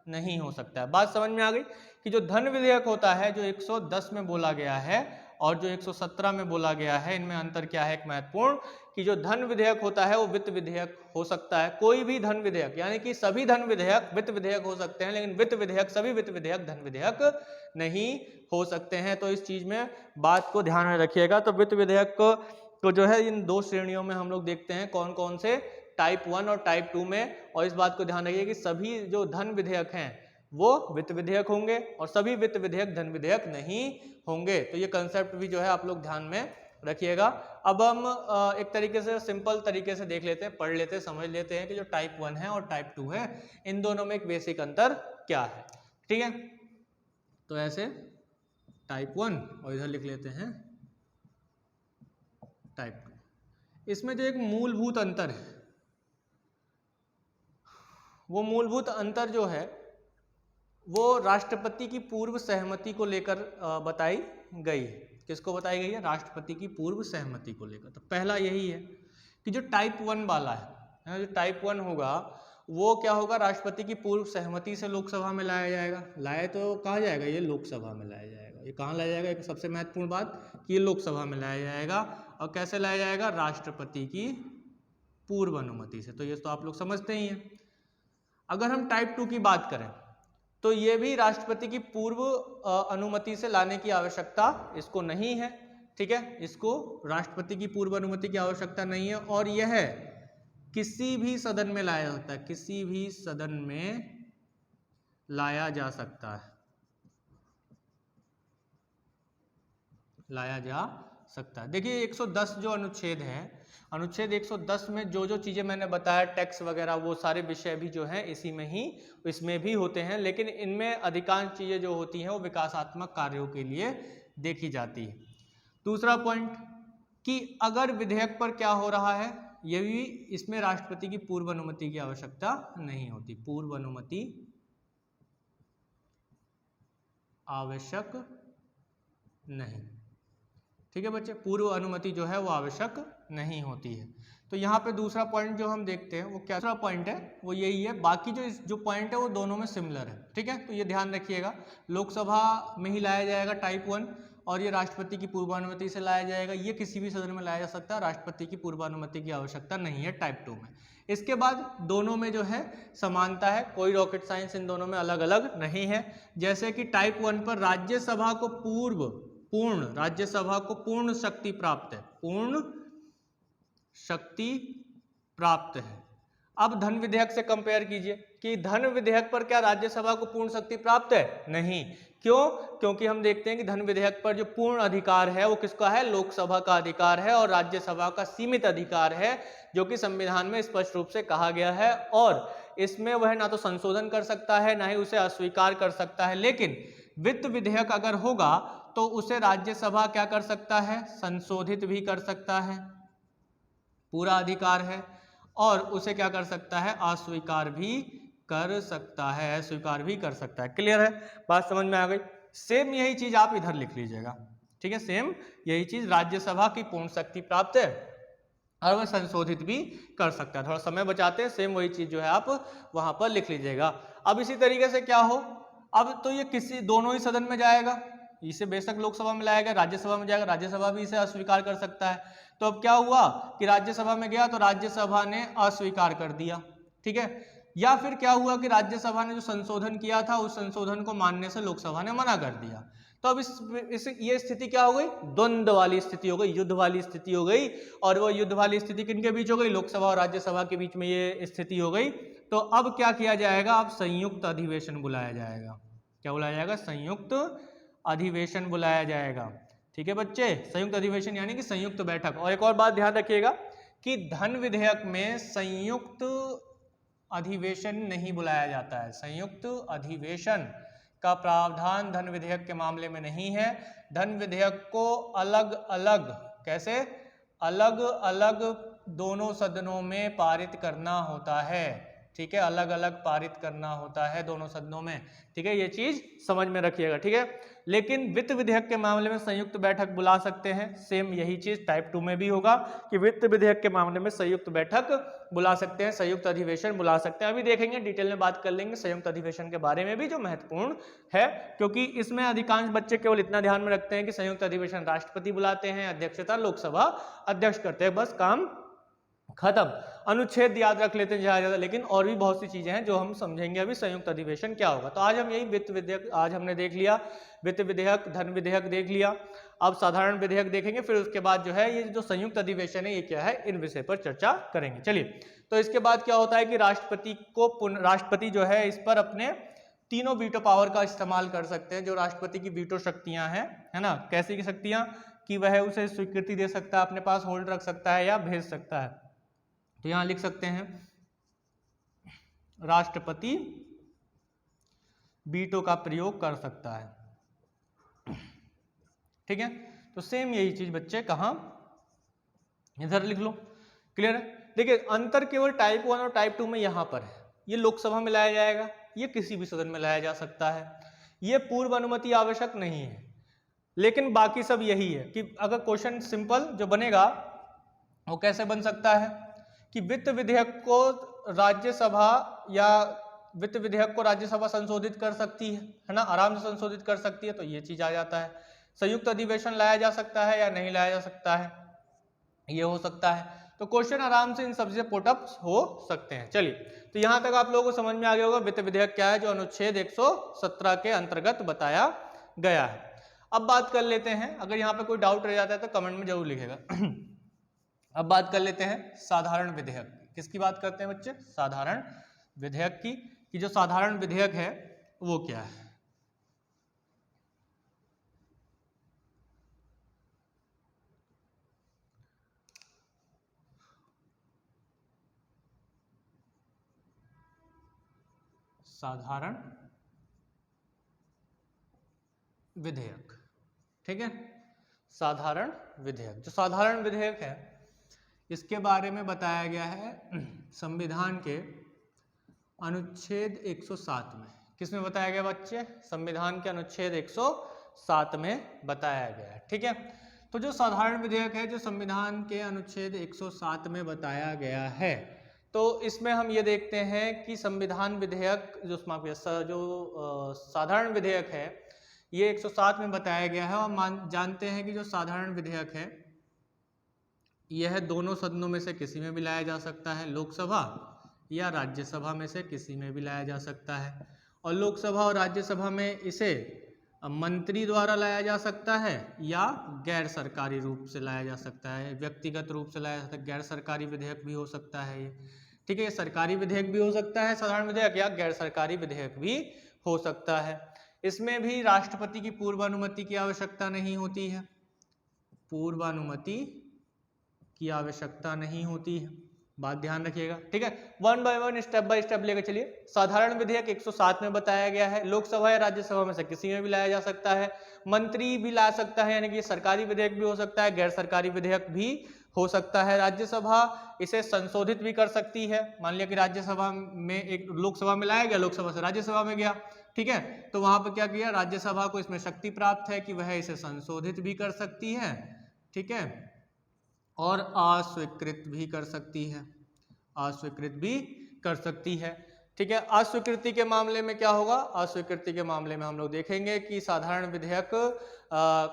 नहीं हो सकता है। बात समझ में आ गई कि जो धन विधेयक होता है, जो 110 में बोला गया है और जो 117 में बोला गया है, इनमें अंतर क्या है, एक महत्वपूर्ण, कि जो धन विधेयक होता है वो वित्त विधेयक हो सकता है, कोई भी धन विधेयक, यानी कि सभी धन विधेयक वित्त विधेयक हो सकते हैं, लेकिन वित्त विधेयक, सभी वित्त विधेयक धन विधेयक नहीं हो सकते हैं। तो इस चीज में बात को ध्यान में रखिएगा। तो वित्त विधेयक को जो है इन दो श्रेणियों में हम लोग देखते हैं, कौन कौन से, टाइप 1 और टाइप 2 में। और इस बात को ध्यान रखिए कि सभी जो धन विधेयक हैं वो वित्त विधेयक होंगे और सभी वित्त विधेयक धन विधेयक नहीं होंगे। तो ये कंसेप्ट भी जो है आप लोग ध्यान में रखिएगा। अब हम एक तरीके से सिंपल तरीके से देख लेते हैं, पढ़ लेते हैं, समझ लेते हैं कि जो टाइप 1 है और टाइप 2 है, इन दोनों में एक बेसिक अंतर क्या है। ठीक है, तो ऐसे टाइप 1 और इधर लिख लेते हैं टाइप 2। इसमें जो एक मूलभूत अंतर है, वो मूलभूत अंतर जो है वो राष्ट्रपति की पूर्व सहमति को लेकर बताई गई है। किसको बताई गई है? राष्ट्रपति की पूर्व सहमति को लेकर। तो पहला यही है कि जो टाइप 1 वाला है, जो टाइप 1 होगा वो क्या होगा, राष्ट्रपति की पूर्व सहमति से लोकसभा में लाया जाएगा। लाया तो कहा जाएगा, ये लोकसभा में लाया जाएगा। ये कहाँ लाया जाएगा? एक सबसे महत्वपूर्ण बात कि ये लोकसभा में लाया जाएगा। और कैसे लाया जाएगा? राष्ट्रपति की पूर्व अनुमति से। तो ये तो आप लोग समझते ही हैं। अगर हम टाइप 2 की बात करें तो ये भी राष्ट्रपति की पूर्व अनुमति से लाने की आवश्यकता इसको नहीं है। ठीक है, इसको राष्ट्रपति की पूर्व अनुमति की आवश्यकता नहीं है और यह किसी भी सदन में लाया होता है, किसी भी सदन में लाया जा सकता है, लाया जा सकता है। देखिए 110 जो अनुच्छेद है, अनुच्छेद 110 में जो जो चीजें मैंने बताया, टैक्स वगैरह, वो सारे विषय भी जो हैं इसी में ही, इसमें भी होते हैं, लेकिन इनमें अधिकांश चीजें जो होती हैं वो विकासात्मक कार्यों के लिए देखी जाती है। दूसरा पॉइंट कि अगर विधेयक पर क्या हो रहा है, ये भी इसमें राष्ट्रपति की पूर्व अनुमति की आवश्यकता नहीं होती, पूर्व अनुमति आवश्यक नहीं। ठीक है बच्चे, पूर्व अनुमति जो है वो आवश्यक नहीं होती है। तो यहाँ पे दूसरा पॉइंट जो हम देखते हैं वो क्या दूसरा पॉइंट है वो यही है। बाकी जो पॉइंट है वो दोनों में सिमिलर है, ठीक है। तो ये ध्यान रखिएगा, लोकसभा में ही लाया जाएगा टाइप 1, और ये राष्ट्रपति की पूर्वानुमति से लाया जाएगा। ये किसी भी सदन में लाया जा सकता है, राष्ट्रपति की पूर्वानुमति की आवश्यकता नहीं है टाइप 2 में। इसके बाद दोनों में जो है समानता है, कोई रॉकेट साइंस इन दोनों में अलग अलग नहीं है। जैसे कि टाइप 1 पर राज्यसभा को राज्यसभा को पूर्ण शक्ति प्राप्त है, पूर्ण शक्ति प्राप्त है। अब धन विधेयक से कंपेयर कीजिए कि धन विधेयक पर क्या राज्यसभा को पूर्ण शक्ति प्राप्त है? नहीं। क्यों? क्योंकि हम देखते हैं कि धन विधेयक पर जो पूर्ण अधिकार है वो किसका है? लोकसभा का अधिकार है, और राज्यसभा का सीमित अधिकार है, जो कि संविधान में स्पष्ट रूप से कहा गया है। और इसमें वह ना तो संशोधन कर सकता है, ना ही उसे अस्वीकार कर सकता है। लेकिन वित्त विधेयक अगर होगा तो उसे राज्यसभा क्या कर सकता है? संशोधित भी कर सकता है, पूरा अधिकार है। और उसे क्या कर सकता है? अस्वीकार भी कर सकता है, अस्वीकार भी कर सकता है। क्लियर है? बात समझ में आ गई? सेम यही चीज आप इधर लिख लीजिएगा, ठीक है। सेम यही चीज, राज्यसभा की पूर्ण शक्ति प्राप्त है और वह संशोधित भी कर सकता है। थोड़ा समय बचाते हैं, सेम वही चीज जो है आप वहां पर लिख लीजिएगा। अब इसी तरीके से क्या हो, अब तो ये किसी दोनों ही सदन में जाएगा, इसे बेशक लोकसभा में लाया गया, राज्यसभा में जाएगा, राज्यसभा भी इसे अस्वीकार कर सकता है। तो अब क्या हुआ कि राज्यसभा में गया तो राज्यसभा ने अस्वीकार कर दिया, ठीक है। या फिर क्या हुआ कि राज्यसभा ने जो संशोधन किया था उस संशोधन को मानने से लोकसभा ने मना कर दिया। तो अब ये स्थिति क्या हो गई? द्वंद्व वाली स्थिति हो गई, युद्ध वाली स्थिति हो गई। और वो युद्ध वाली स्थिति किनके बीच हो गई? लोकसभा और राज्यसभा के बीच में ये स्थिति हो गई। तो अब क्या किया जाएगा? अब संयुक्त अधिवेशन बुलाया जाएगा। क्या बुलाया जाएगा? संयुक्त अधिवेशन बुलाया जाएगा, ठीक है बच्चे। संयुक्त अधिवेशन यानी कि संयुक्त बैठक। और एक और बात ध्यान रखिएगा कि धन विधेयक में संयुक्त अधिवेशन नहीं बुलाया जाता है। संयुक्त अधिवेशन का प्रावधान धन विधेयक के मामले में नहीं है। धन विधेयक को अलग अलग, कैसे? अलग अलग दोनों सदनों में पारित करना होता है, ठीक है। अलग अलग पारित करना होता है दोनों सदनों में, ठीक है। ये चीज समझ में रखिएगा, ठीक है। लेकिन वित्त विधेयक के मामले में संयुक्त बैठक बुला सकते हैं। सेम यही चीज टाइप 2 में भी होगा कि वित्त विधेयक के मामले में संयुक्त बैठक बुला सकते हैं, संयुक्त अधिवेशन बुला सकते हैं। अभी देखेंगे, डिटेल में बात कर लेंगे संयुक्त अधिवेशन के बारे में भी, जो महत्वपूर्ण है, क्योंकि इसमें अधिकांश बच्चे केवल इतना ध्यान में रखते हैं कि संयुक्त अधिवेशन राष्ट्रपति बुलाते हैं, अध्यक्षता लोकसभा अध्यक्ष करते हैं, बस काम खत्म। अनुच्छेद याद रख लेते हैं ज्यादा, लेकिन और भी बहुत सी चीजें हैं जो हम समझेंगे अभी संयुक्त अधिवेशन क्या होगा। तो आज हम यही वित्त विधेयक आज हमने देख लिया, वित्त विधेयक, धन विधेयक देख लिया। अब साधारण विधेयक देखेंगे, फिर उसके बाद जो है ये जो संयुक्त अधिवेशन है ये क्या है, इन विषय पर चर्चा करेंगे। चलिए, तो इसके बाद क्या होता है कि राष्ट्रपति जो है इस पर अपने तीनों वीटो पावर का इस्तेमाल कर सकते हैं। जो राष्ट्रपति की वीटो शक्तियां हैं, है ना, कैसी की शक्तियां कि वह उसे स्वीकृति दे सकता है, अपने पास होल्ड रख सकता है या भेज सकता है। तो यहां लिख सकते हैं राष्ट्रपति वीटो का प्रयोग कर सकता है, ठीक है। तो सेम यही चीज बच्चे कहां, इधर लिख लो। क्लियर है? देखिए, अंतर केवल टाइप 1 और टाइप 2 में यहां पर है। ये लोकसभा में लाया जाएगा, ये किसी भी सदन में लाया जा सकता है। ये पूर्व अनुमति आवश्यक नहीं है। लेकिन बाकी सब यही है कि अगर क्वेश्चन सिंपल जो बनेगा वो कैसे बन सकता है कि वित्त विधेयक को राज्यसभा संशोधित कर सकती है ना, आराम से संशोधित कर सकती है। तो ये चीज आ जाता है। संयुक्त अधिवेशन लाया जा सकता है या नहीं लाया जा सकता है, ये हो सकता है। तो क्वेश्चन आराम से इन सबसे पुटअप हो सकते हैं। चलिए, तो यहां तक आप लोगों को समझ में आ गया होगा वित्त विधेयक क्या है, जो अनुच्छेद 117 के अंतर्गत बताया गया है। अब बात कर लेते हैं, अगर यहाँ पे कोई डाउट रह जाता है तो कमेंट में जरूर लिखेगा। अब बात कर लेते हैं साधारण विधेयक। किसकी बात करते हैं बच्चे? साधारण विधेयक की। कि जो साधारण विधेयक है वो क्या है। साधारण विधेयक, ठीक है। साधारण विधेयक, जो साधारण विधेयक है इसके बारे में बताया गया है संविधान के अनुच्छेद 107 में। किसमें बताया गया बच्चे? संविधान के अनुच्छेद 107 में बताया गया है, ठीक है। तो जो साधारण विधेयक है जो संविधान के अनुच्छेद 107 में बताया गया है, तो इसमें हम ये देखते हैं कि संविधान विधेयक जो साधारण विधेयक है ये 107 में बताया गया है। और जानते हैं कि जो साधारण विधेयक है यह दोनों सदनों में से किसी में भी लाया जा सकता है, लोकसभा या राज्यसभा में से किसी में भी लाया जा सकता है। और लोकसभा और राज्यसभा में इसे मंत्री द्वारा लाया जा सकता है या गैर सरकारी रूप से लाया जा सकता है, व्यक्तिगत रूप से लाया जा सकता है, गैर सरकारी विधेयक भी हो सकता है ये, ठीक है। ये सरकारी विधेयक भी हो सकता है साधारण विधेयक, या गैर सरकारी विधेयक भी हो सकता है। इसमें भी राष्ट्रपति की पूर्वानुमति की आवश्यकता नहीं होती है, पूर्वानुमति की आवश्यकता नहीं होती है, बात ध्यान रखिएगा, ठीक है। One by one step by step लेकर चलिए। साधारण विधेयक 107 में बताया गया है, लोकसभा या राज्यसभा में से किसी में भी लाया जा सकता है, मंत्री भी ला सकता है, यानी कि सरकारी विधेयक भी हो सकता है, गैर सरकारी विधेयक भी हो सकता है। राज्यसभा इसे संशोधित भी कर सकती है। मान लिया कि राज्यसभा में एक लोकसभा में लाया गया, लोकसभा से राज्यसभा में गया, ठीक है, तो वहां पर क्या किया, राज्यसभा को इसमें शक्ति प्राप्त है कि वह इसे संशोधित भी कर सकती है, ठीक है, और अस्वीकृत भी कर सकती है, अस्वीकृत भी कर सकती है, ठीक है। अस्वीकृति के मामले में क्या होगा, अस्वीकृति के मामले में हम लोग देखेंगे कि साधारण विधेयक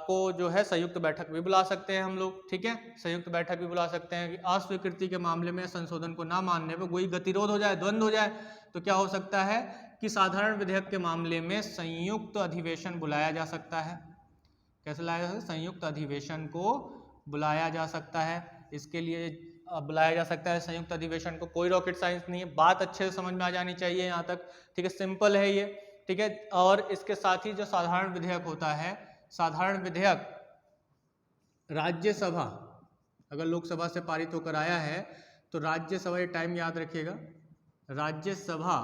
को जो है संयुक्त बैठक भी बुला सकते हैं हम लोग, ठीक है, संयुक्त बैठक भी बुला सकते हैं कि अस्वीकृति के मामले में संशोधन को ना मानने पर कोई गतिरोध हो जाए, द्वंद्व हो जाए, तो क्या हो सकता है कि साधारण विधेयक के मामले में संयुक्त अधिवेशन बुलाया जा सकता है। कैसे लाया जा सकता है, संयुक्त अधिवेशन को बुलाया जा सकता है। इसके लिए बुलाया जा सकता है संयुक्त अधिवेशन को, कोई रॉकेट साइंस नहीं है, बात अच्छे से समझ में आ जानी चाहिए यहाँ तक, ठीक है, सिंपल है ये, ठीक है। और इसके साथ ही जो साधारण विधेयक होता है, साधारण विधेयक राज्यसभा अगर लोकसभा से पारित होकर आया है तो राज्यसभा, ये टाइम याद रखिएगा, राज्यसभा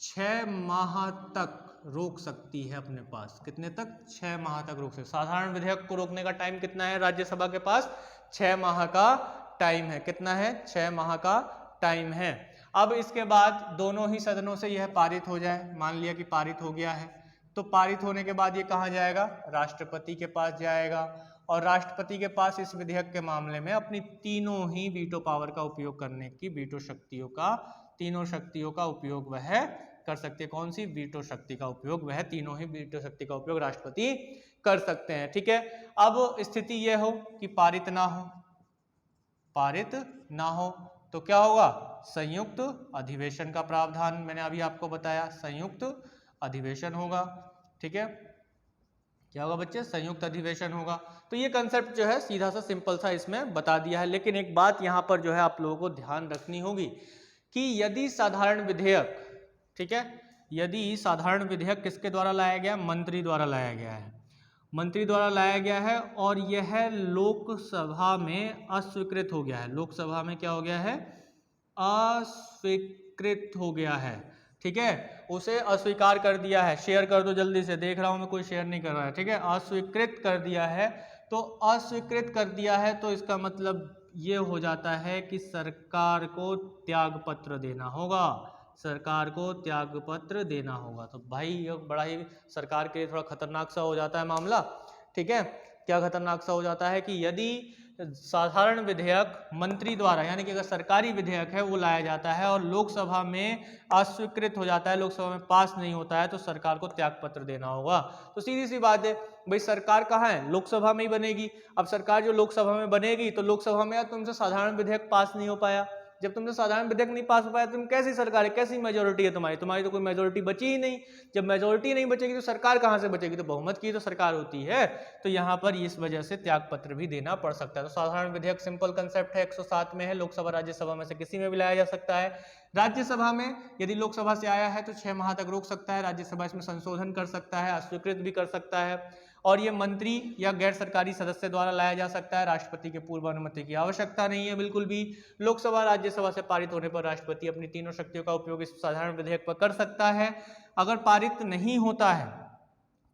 6 माह तक रोक सकती है अपने पास, कितने तक, 6 माह तक रोक सकती। साधारण विधेयक को रोकने का टाइम कितना है, राज्यसभा के पास 6 माह का टाइम है, कितना है, 6 माह का टाइम है। अब इसके बाद दोनों ही सदनों से यह पारित हो जाए, मान लिया कि पारित हो गया है, तो पारित होने के बाद ये कहाँ जाएगा, राष्ट्रपति के पास जाएगा, और राष्ट्रपति के पास इस विधेयक के मामले में अपनी तीनों ही वीटो पावर का उपयोग करने की, वीटो शक्तियों का, तीनों शक्तियों का उपयोग वह कर सकते हैं। कौन सी, वीटो शक्ति का उपयोग, वह तीनों ही वीटो शक्ति का उपयोग राष्ट्रपति कर सकते हैं, ठीक है। अब स्थिति यह हो कि पारित ना हो, पारित ना हो तो क्या होगा, संयुक्त अधिवेशन का प्रावधान मैंने अभी आपको बताया, संयुक्त अधिवेशन होगा, ठीक है, क्या होगा बच्चे, संयुक्त अधिवेशन होगा। तो ये कंसेप्ट जो है सीधा सा सिंपल सा इसमें बता दिया है। लेकिन एक बात यहाँ पर जो है आप लोगों को ध्यान रखनी होगी कि यदि साधारण विधेयक, ठीक है, यदि साधारण विधेयक किसके द्वारा लाया गया, मंत्री द्वारा लाया गया है, मंत्री द्वारा लाया गया है और यह लोकसभा में अस्वीकृत हो गया है, लोकसभा में क्या हो गया है, अस्वीकृत हो गया है, ठीक है, उसे अस्वीकार कर दिया है। शेयर कर दो जल्दी से, देख रहा हूं मैं कोई शेयर नहीं कर रहा है, ठीक है, अस्वीकृत कर दिया है। तो अस्वीकृत कर दिया है तो इसका मतलब ये हो जाता है कि सरकार को त्याग पत्र देना होगा, सरकार को त्याग पत्र देना होगा। तो भाई ये बड़ा ही सरकार के लिए थोड़ा खतरनाक सा हो जाता है मामला, ठीक है। क्या खतरनाक सा हो जाता है कि यदि साधारण विधेयक मंत्री द्वारा, यानी कि अगर सरकारी विधेयक है वो लाया जाता है और लोकसभा में अस्वीकृत हो जाता है, लोकसभा में पास नहीं होता है, तो सरकार को त्याग पत्र देना होगा। तो सीधी सी बात है भाई, सरकार कहाँ है, लोकसभा में ही बनेगी। अब सरकार जो लोकसभा में बनेगी तो लोकसभा में तुमसे साधारण विधेयक पास नहीं हो पाया, जब तुमसे साधारण विधेयक नहीं पास हो पाया तुम कैसी सरकार है, कैसी मेजोरिटी है तुम्हारी, तुम्हारी तो कोई मेजोरिटी बची ही नहीं। जब मेजोरिटी नहीं बचेगी तो सरकार कहाँ से बचेगी, तो बहुमत की तो सरकार होती है। तो यहाँ पर इस वजह से त्याग पत्र भी देना पड़ सकता है। तो साधारण विधेयक सिंपल कंसेप्ट है, 107 में है, लोकसभा राज्यसभा में से किसी में भी लाया जा सकता है। राज्यसभा में यदि लोकसभा से आया है तो 6 माह तक रोक सकता है, राज्यसभा इसमें संशोधन कर सकता है, अस्वीकृत भी कर सकता है, और ये मंत्री या गैर सरकारी सदस्य द्वारा लाया जा सकता है। राष्ट्रपति के पूर्व अनुमति की आवश्यकता नहीं है बिल्कुल भी। लोकसभा राज्यसभा से पारित होने पर राष्ट्रपति अपनी तीनों शक्तियों का उपयोग इस साधारण विधेयक पर कर सकता है। अगर पारित नहीं होता है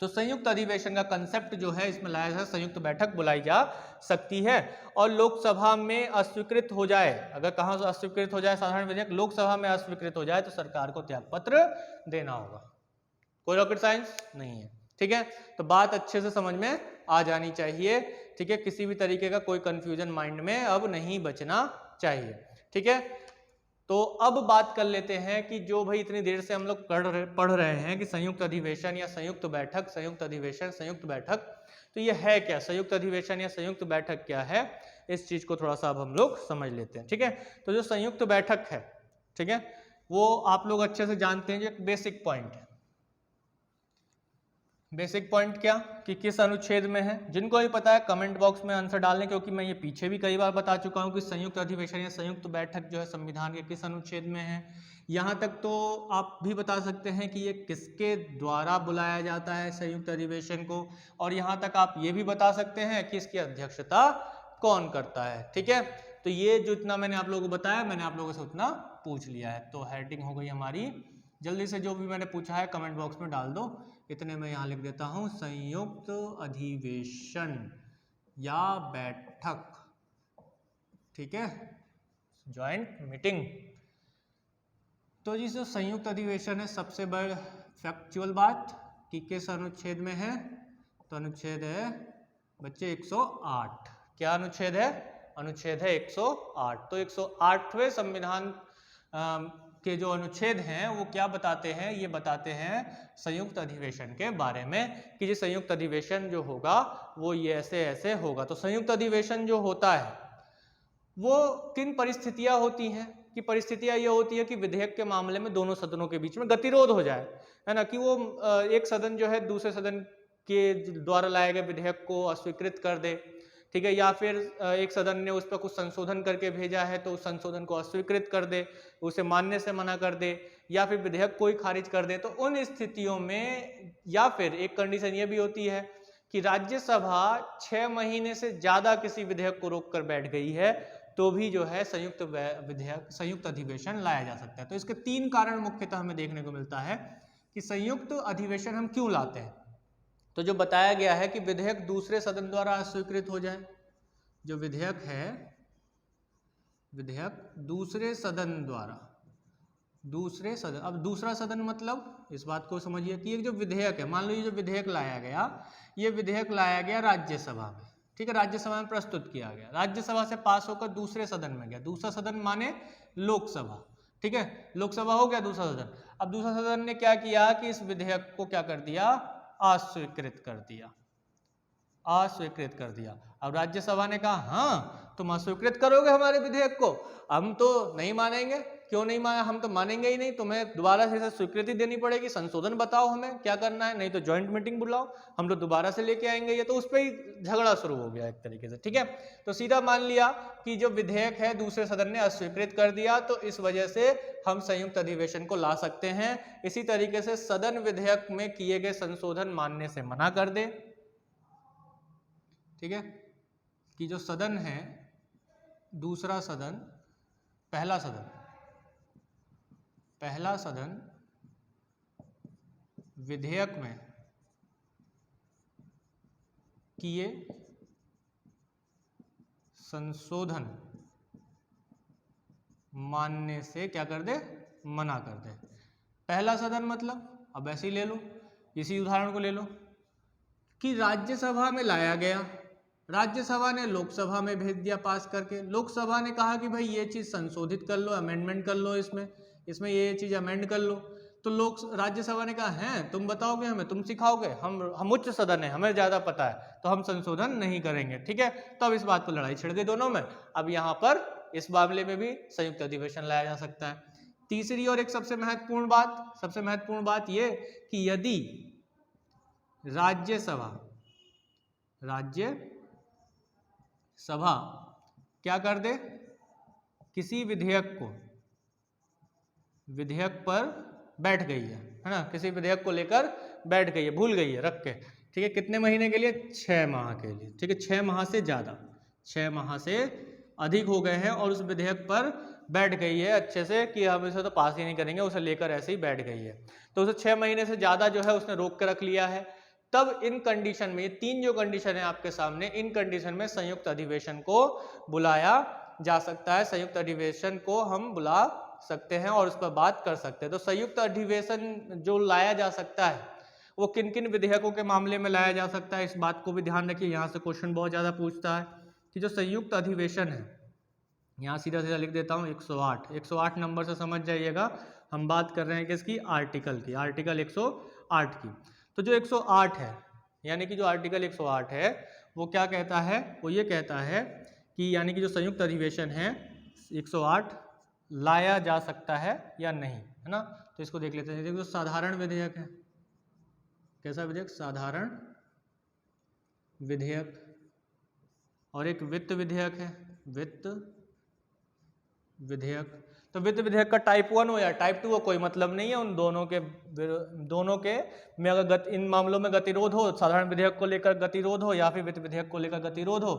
तो संयुक्त अधिवेशन का कंसेप्ट जो है इसमें लाया जाए, संयुक्त बैठक बुलाई जा सकती है। और लोकसभा में अस्वीकृत हो जाए, अगर कहाँ से अस्वीकृत हो जाए साधारण विधेयक, लोकसभा में अस्वीकृत हो जाए तो सरकार को त्याग पत्र देना होगा। कोई रॉकेट साइंस नहीं है, ठीक है, तो बात अच्छे से समझ में आ जानी चाहिए। ठीक है, किसी भी तरीके का कोई कंफ्यूजन माइंड में अब नहीं बचना चाहिए। ठीक है, तो अब बात कर लेते हैं कि जो भाई इतनी देर से हम लोग पढ़ रहे हैं कि संयुक्त अधिवेशन या संयुक्त बैठक, संयुक्त अधिवेशन, संयुक्त बैठक, तो ये है क्या? संयुक्त अधिवेशन या संयुक्त बैठक क्या है, इस चीज को थोड़ा सा अब हम लोग समझ लेते हैं। ठीक है, तो जो संयुक्त बैठक है, ठीक है, वो आप लोग अच्छे से जानते हैं, जो एक बेसिक पॉइंट है। बेसिक पॉइंट क्या कि किस अनुच्छेद में है? जिनको भी पता है कमेंट बॉक्स में आंसर डालें, क्योंकि मैं ये पीछे भी कई बार बता चुका हूं कि संयुक्त अधिवेशन या संयुक्त बैठक जो है संविधान के किस अनुच्छेद में है। यहाँ तक तो आप भी बता सकते हैं कि ये किसके द्वारा बुलाया जाता है संयुक्त अधिवेशन को, और यहाँ तक आप ये भी बता सकते हैं कि इसकी अध्यक्षता कौन करता है। ठीक है, तो ये जो इतना मैंने आप लोगों को बताया, मैंने आप लोगों से उतना पूछ लिया है। तो हेडिंग हो गई हमारी। जल्दी से जो भी मैंने पूछा है कमेंट बॉक्स में डाल दो। इतने मैं यहाँ लिख देता हूँ, संयुक्त अधिवेशन या बैठक। ठीक है, ज्वाइंट मीटिंग। तो जी जो संयुक्त अधिवेशन है, सबसे बड़ फैक्चुअल बात कि किस अनुच्छेद में है, तो अनुच्छेद है बच्चे 108। क्या अनुच्छेद है? अनुच्छेद है 108। तो 108वें संविधान के जो अनुच्छेद हैं वो क्या बताते हैं? ये बताते हैं संयुक्त अधिवेशन के बारे में कि ये संयुक्त अधिवेशन जो होगा वो ये ऐसे ऐसे होगा। तो संयुक्त अधिवेशन जो होता है वो किन परिस्थितियां होती हैं? कि परिस्थितियां ये होती है कि विधेयक के मामले में दोनों सदनों के बीच में गतिरोध हो जाए, है ना, कि वो एक सदन जो है दूसरे सदन के द्वारा लाए गए विधेयक को अस्वीकृत कर दे। ठीक है, या फिर एक सदन ने उस पर कुछ संशोधन करके भेजा है तो उस संशोधन को अस्वीकृत कर दे, उसे मानने से मना कर दे, या फिर विधेयक को ही खारिज कर दे। तो उन स्थितियों में, या फिर एक कंडीशन ये भी होती है कि राज्यसभा 6 महीने से ज्यादा किसी विधेयक को रोक कर बैठ गई है, तो भी जो है संयुक्त विधेयक, संयुक्त अधिवेशन लाया जा सकता है। तो इसके 3 कारण मुख्यतः हमें देखने को मिलता है कि संयुक्त अधिवेशन हम क्यों लाते हैं। तो जो बताया गया है कि विधेयक दूसरे सदन द्वारा अस्वीकृत हो जाए, जो विधेयक है, विधेयक दूसरे सदन द्वारा, दूसरे सदन, अब दूसरा सदन मतलब इस बात को समझिए कि एक जो विधेयक है, मान लो ये जो विधेयक लाया गया, ये विधेयक लाया गया राज्यसभा में। ठीक है, राज्यसभा में प्रस्तुत किया गया, राज्यसभा से पास होकर दूसरे सदन में गया। दूसरा सदन माने लोकसभा। ठीक है, लोकसभा हो गया दूसरा सदन। अब दूसरा सदन ने क्या किया कि इस विधेयक को क्या कर दिया? अस्वीकृत कर दिया, अस्वीकृत कर दिया। अब राज्यसभा ने कहा हाँ तुम अस्वीकृत करोगे हमारे विधेयक को, हम तो नहीं मानेंगे। क्यों नहीं माना? हम तो मानेंगे ही नहीं, तुम्हें दोबारा से स्वीकृति देनी पड़ेगी, संशोधन बताओ हमें क्या करना है, नहीं तो ज्वाइंट मीटिंग बुलाओ, हम लोग दोबारा से लेके आएंगे। ये तो उस पर ही झगड़ा शुरू हो गया एक तरीके से। ठीक है, तो सीधा मान लिया कि जो विधेयक है दूसरे सदन ने अस्वीकृत कर दिया, तो इस वजह से हम संयुक्त अधिवेशन को ला सकते हैं। इसी तरीके से सदन विधेयक में किए गए संशोधन मानने से मना कर दे। ठीक है, कि जो सदन है, दूसरा सदन, पहला सदन, पहला सदन विधेयक में किए संशोधन मानने से क्या कर दे? मना कर दे। पहला सदन मतलब अब ऐसे ही ले लो, इसी उदाहरण को ले लो कि राज्यसभा में लाया गया, राज्यसभा ने लोकसभा में भेज दिया पास करके। लोकसभा ने कहा कि भाई ये चीज़ संशोधित कर लो, अमेंडमेंट कर लो, इसमें ये चीज़ अमेंड कर लो। तो राज्यसभा ने कहा हैं तुम बताओगे हमें, तुम सिखाओगे, हम उच्च सदन है, हमें ज़्यादा पता है, तो हम संशोधन नहीं करेंगे। ठीक है, तो अब इस बात को लड़ाई छिड़ गई दोनों में। अब यहाँ पर इस मामले में भी संयुक्त अधिवेशन लाया जा सकता है। तीसरी और एक सबसे महत्वपूर्ण बात ये कि यदि राज्यसभा क्या कर दे? किसी विधेयक पर बैठ गई है ना, किसी विधेयक को लेकर बैठ गई है, भूल गई है रख के। ठीक है, कितने महीने के लिए? 6 माह के लिए। ठीक है, 6 माह से ज़्यादा, 6 माह से अधिक हो गए हैं और उस विधेयक पर बैठ गई है अच्छे से कि हम इसे तो पास ही नहीं करेंगे, उसे लेकर ऐसे ही बैठ गई है। तो उसे 6 महीने से ज़्यादा जो है उसने रोक के रख लिया है। तब इन कंडीशन में, ये 3 जो कंडीशन है आपके सामने, इन कंडीशन में संयुक्त अधिवेशन को बुलाया जा सकता है। संयुक्त अधिवेशन को हम बुला सकते हैं और उस पर बात कर सकते हैं। तो संयुक्त अधिवेशन जो लाया जा सकता है वो किन किन विधेयकों के मामले में लाया जा सकता है, इस बात को भी ध्यान रखिए। यहाँ से क्वेश्चन बहुत ज़्यादा पूछता है कि जो संयुक्त अधिवेशन है, यहाँ सीधा सीधा लिख देता हूँ 108 नंबर से समझ जाइएगा। हम बात कर रहे हैं किसकी, आर्टिकल की, आर्टिकल 108 की। तो जो 108 है, यानी कि जो आर्टिकल 108 है वो क्या कहता है, वो ये कहता है कि यानी कि जो संयुक्त अधिवेशन है 108 लाया जा सकता है या नहीं, है ना। तो इसको देख लेते हैं। देखो साधारण विधेयक है, कैसा विधेयक, साधारण विधेयक, और एक वित्त विधेयक है, वित्त विधेयक। तो वित्त विधेयक का टाइप 1 हो या टाइप 2 हो कोई मतलब नहीं है, उन दोनों के में अगर इन मामलों में गतिरोध हो, साधारण विधेयक को लेकर गतिरोध हो या फिर वित्त विधेयक को लेकर गतिरोध हो,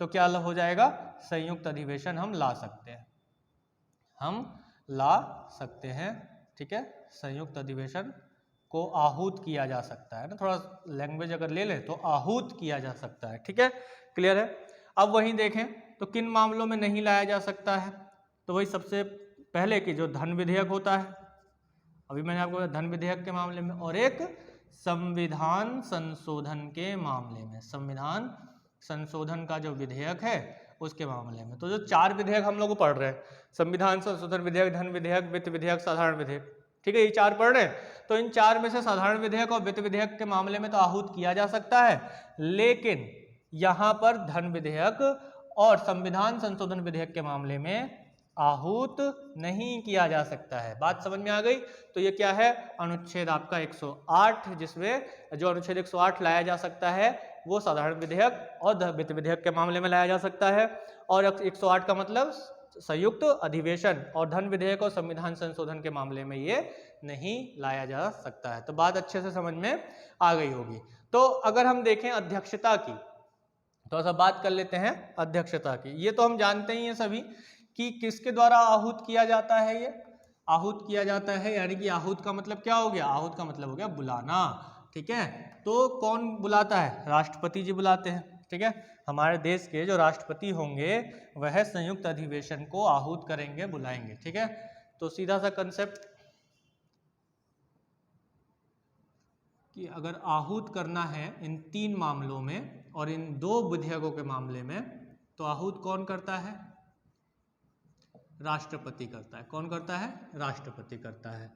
तो क्या हो जाएगा, संयुक्त अधिवेशन हम ला सकते हैं, हम ला सकते हैं, ठीक है। संयुक्त अधिवेशन को आहूत किया जा सकता है ना, थोड़ा लैंग्वेज अगर ले लें तो आहूत किया जा सकता है, ठीक है, क्लियर है। अब वहीं देखें तो किन मामलों में नहीं लाया जा सकता है, तो वही सबसे पहले कि जो धन विधेयक होता है, अभी मैंने आपको बताया धन विधेयक के मामले में, और एक संविधान संशोधन के मामले में, संविधान संशोधन का जो विधेयक है उसके मामले में। तो जो 4 विधेयक हम लोग पढ़ रहे हैं, संविधान संशोधन विधेयक, धन विधेयक, वित्त विधेयक, साधारण विधेयक, ठीक है, ये 4 पढ़ रहे हैं। तो इन 4 में से साधारण विधेयक और वित्त विधेयक के मामले में तो आहूत किया जा सकता है, लेकिन यहाँ पर धन विधेयक और संविधान संशोधन विधेयक के मामले में आहूत नहीं किया जा सकता है। बात समझ में आ गई। तो ये क्या है, अनुच्छेद आपका 108, जिसमें जो अनुच्छेद 108 लाया जा सकता है वो साधारण विधेयक और वित्त विधेयक के मामले में लाया जा सकता है, और 108 का मतलब संयुक्त अधिवेशन और धन विधेयक और संविधान संशोधन के मामले में ये नहीं लाया जा सकता है। तो बात अच्छे से समझ में आ गई होगी। तो अगर हम देखें अध्यक्षता की, थोड़ा सा बात कर लेते हैं अध्यक्षता की। ये तो हम जानते ही हैं सभी कि किसके द्वारा आहूत किया जाता है, ये आहूत किया जाता है, यानी कि आहूत का मतलब क्या हो गया, आहूत का मतलब हो गया बुलाना, ठीक है। तो कौन बुलाता है, राष्ट्रपति जी बुलाते हैं, ठीक है। हमारे देश के जो राष्ट्रपति होंगे वह संयुक्त अधिवेशन को आहूत करेंगे, बुलाएंगे, ठीक है। तो सीधा सा कंसेप्ट कि अगर आहूत करना है इन 3 मामलों में और इन 2 विधेयकों के मामले में, तो आहूत कौन करता है, राष्ट्रपति करता है। कौन करता है, राष्ट्रपति करता है।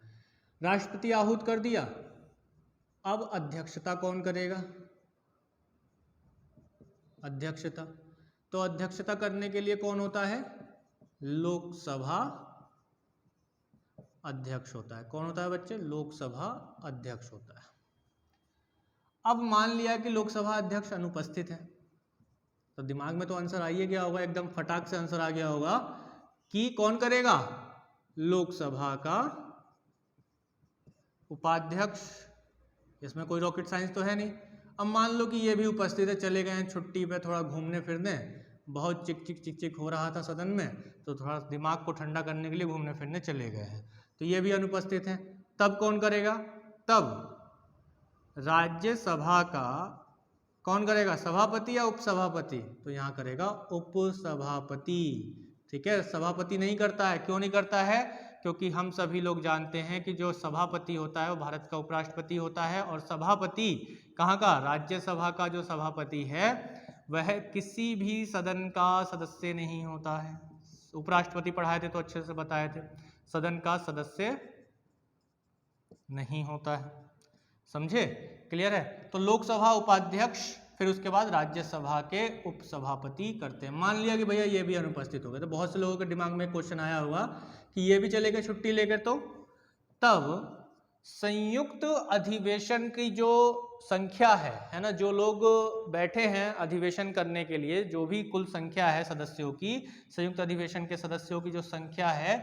राष्ट्रपति आहूत कर दिया, अब अध्यक्षता कौन करेगा, अध्यक्षता। तो अध्यक्षता करने के लिए कौन होता है, लोकसभा अध्यक्ष होता है। कौन होता है बच्चे, लोकसभा अध्यक्ष होता है। अब मान लिया कि लोकसभा अध्यक्ष अनुपस्थित है, तो दिमाग में तो आंसर आ ही गया होगा, एकदम फटाक से आंसर आ गया होगा कि कौन करेगा, लोकसभा का उपाध्यक्ष। इसमें कोई रॉकेट साइंस तो है नहीं। अब मान लो कि ये भी उपस्थित है, चले गए हैं छुट्टी पे थोड़ा घूमने फिरने, बहुत चिक चिक चिक चिक हो रहा था सदन में, तो थोड़ा दिमाग को ठंडा करने के लिए घूमने फिरने चले गए हैं, तो ये भी अनुपस्थित हैं। तब कौन करेगा, तब राज्यसभा का कौन करेगा, सभापति या उपसभापति, तो यहाँ करेगा उपसभापति, ठीक है। सभापति नहीं करता है, क्यों नहीं करता है, क्योंकि हम सभी लोग जानते हैं कि जो सभापति होता है वो भारत का उपराष्ट्रपति होता है, और सभापति कहाँ का, राज्यसभा का जो सभापति है वह किसी भी सदन का सदस्य नहीं होता है। उपराष्ट्रपति पढ़ाए थे तो अच्छे से बताए थे, सदन का सदस्य नहीं होता है, समझे, क्लियर है। तो लोकसभा उपाध्यक्ष, फिर उसके बाद राज्यसभा के उपसभापति करते हैं। मान लिया कि भैया ये भी अनुपस्थित हो गए, तो बहुत से लोगों के दिमाग में क्वेश्चन आया होगा कि ये भी चले गए छुट्टी लेकर, तो तब संयुक्त अधिवेशन की जो संख्या है ना, जो लोग बैठे हैं अधिवेशन करने के लिए, जो भी कुल संख्या है सदस्यों की, संयुक्त अधिवेशन के सदस्यों की जो संख्या है